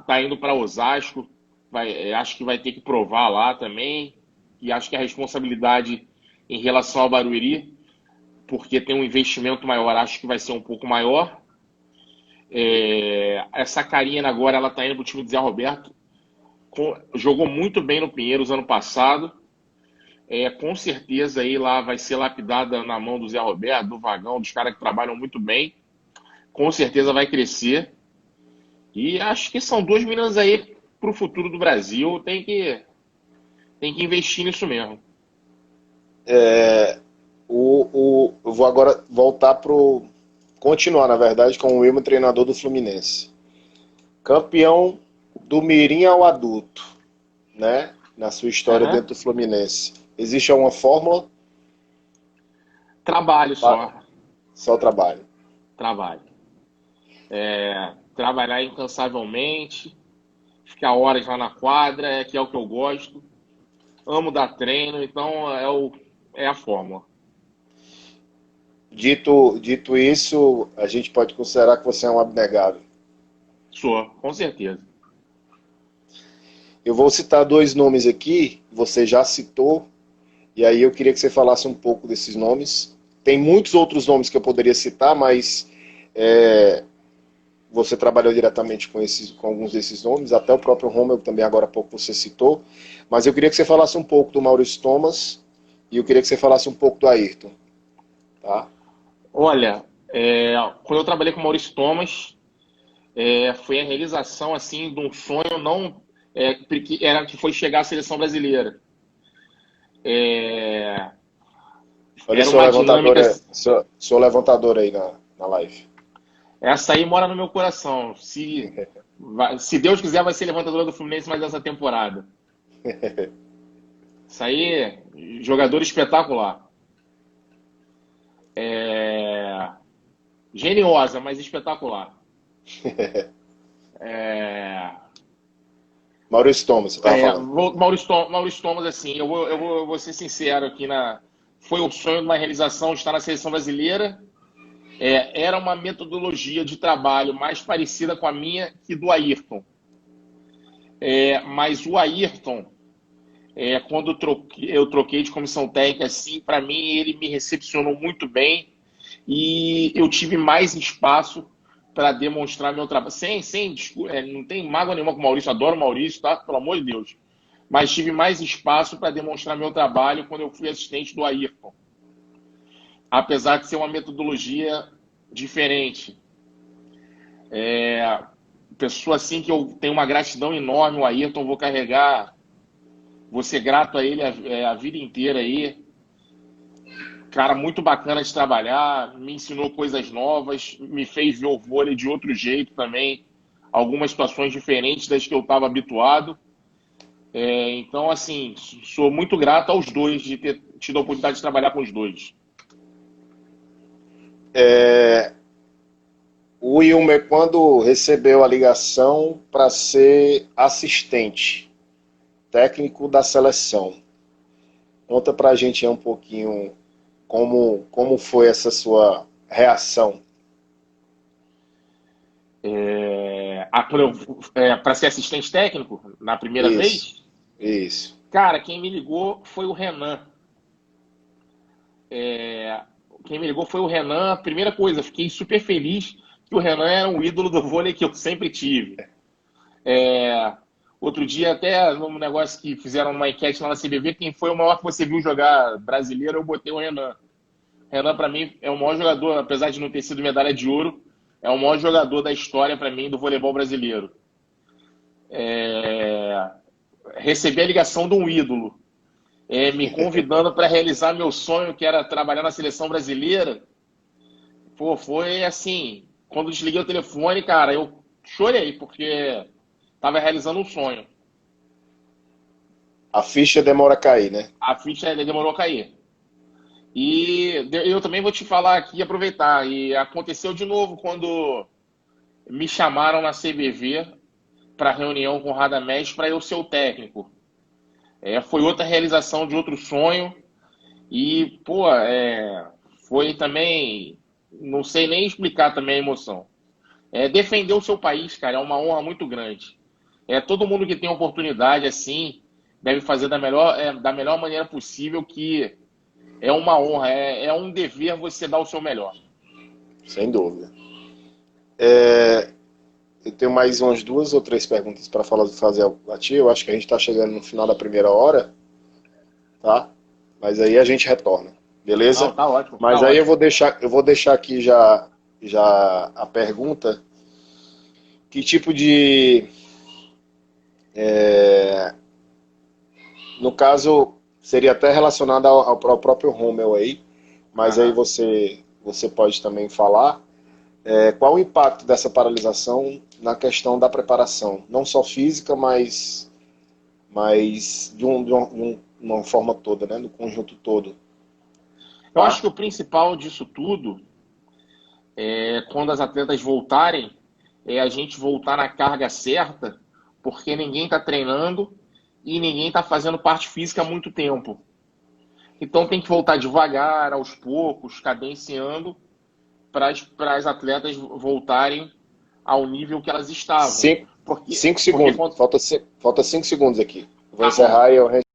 tá indo para Osasco, acho que vai ter que provar lá também, e acho que a responsabilidade em relação ao Barueri, porque tem um investimento maior, acho que vai ser um pouco maior. Essa Karina agora, ela tá indo pro time de Zé Roberto, jogou muito bem no Pinheiros ano passado, com certeza aí lá vai ser lapidada na mão do Zé Roberto, do Vagão, dos caras que trabalham muito bem, com certeza vai crescer. E acho que são duas meninas aí pro futuro do Brasil. Tem que investir nisso mesmo. Eu vou agora voltar continuar, na verdade, com o Wilma, treinador do Fluminense. Campeão do mirim ao adulto, né? Na sua história Aham. dentro do Fluminense. Existe alguma fórmula? Trabalho só. Só o trabalho. Trabalho. Trabalhar incansavelmente, ficar horas lá na quadra, que é o que eu gosto. Amo dar treino, então é a fórmula. Dito isso, a gente pode considerar que você é um abnegado. Sou, com certeza. Eu vou citar dois nomes aqui, você já citou, e aí eu queria que você falasse um pouco desses nomes. Tem muitos outros nomes que eu poderia citar, mas você trabalhou diretamente com alguns desses nomes, até o próprio Rommel também agora há pouco você citou. Mas eu queria que você falasse um pouco do Maurício Thomas e eu queria que você falasse um pouco do Ayrton. Tá? Olha, quando eu trabalhei com o Maurício Thomas, foi a realização assim de um sonho não que foi chegar à seleção brasileira. É, Olha era o seu uma dinâmica. levantador, seu levantador aí na live. Essa aí mora no meu coração. Se Deus quiser, vai ser levantadora do Fluminense mais essa temporada. Isso aí, jogador espetacular. Geniosa, mas espetacular. Maurício Thomas, você estava falando. Maurício Thomas, assim, eu vou ser sincero aqui foi o sonho de uma realização estar na seleção brasileira. Era uma metodologia de trabalho mais parecida com a minha que do Ayrton. Mas o Ayrton, quando eu troquei de comissão técnica, assim, para mim ele me recepcionou muito bem e eu tive mais espaço para demonstrar meu trabalho. Não tem mágoa nenhuma com o Maurício, adoro o Maurício, tá? Pelo amor de Deus. Mas tive mais espaço para demonstrar meu trabalho quando eu fui assistente do Ayrton. Apesar de ser uma metodologia diferente. Pessoa assim que eu tenho uma gratidão enorme, o Ayrton, vou ser grato a ele a vida inteira aí. Cara muito bacana de trabalhar, me ensinou coisas novas, me fez ver o vôlei de outro jeito também, algumas situações diferentes das que eu estava habituado. Então, assim, sou muito grato aos dois de ter tido a oportunidade de trabalhar com os dois. O Wilmer, quando recebeu a ligação para ser assistente técnico da seleção, conta pra gente aí um pouquinho como foi essa sua reação. Para ser assistente técnico, na primeira Isso, vez, isso. cara, quem me ligou foi o Renan. Quem me ligou foi o Renan. Primeira coisa, fiquei super feliz que o Renan era um ídolo do vôlei que eu sempre tive. Outro dia, até num negócio que fizeram uma enquete lá na CBV, quem foi o maior que você viu jogar brasileiro, eu botei o Renan. Renan, para mim, é o maior jogador, apesar de não ter sido medalha de ouro, é o maior jogador da história, para mim, do voleibol brasileiro. Recebi a ligação de um ídolo, me convidando para realizar meu sonho, que era trabalhar na seleção brasileira. Pô, foi assim, quando desliguei o telefone, cara, eu chorei, porque estava realizando um sonho. A ficha demora a cair, né? A ficha demorou a cair. E eu também vou te falar aqui, aproveitar, e aconteceu de novo quando me chamaram na CBV para reunião com o Radamés para eu ser o técnico. Foi outra realização de outro sonho e, pô, foi também, não sei nem explicar também a emoção. Defender o seu país, cara, é uma honra muito grande. Todo mundo que tem oportunidade assim deve fazer da melhor maneira possível, que é uma honra, é um dever você dar o seu melhor. Sem dúvida. Eu tenho mais umas 2 ou 3 perguntas para fazer a ti. Eu acho que a gente está chegando no final da primeira hora, tá? Mas aí a gente retorna, beleza? Não, tá ótimo. Mas tá aí ótimo. eu vou deixar aqui já a pergunta. Que tipo de... No caso, seria até relacionado ao próprio Rommel aí, mas aí Aham. você pode também falar qual o impacto dessa paralisação na questão da preparação, não só física, mas de uma forma toda, né, no conjunto todo, Eu acho tá? que o principal disso tudo quando as atletas voltarem, a gente voltar na carga certa, porque ninguém está treinando e ninguém está fazendo parte física há muito tempo. Então tem que voltar devagar, aos poucos, cadenciando, para as atletas voltarem ao nível que elas estavam. Cinco Porque segundos. quando... Falta 5 segundos aqui. Vou Tá bom. encerrar e eu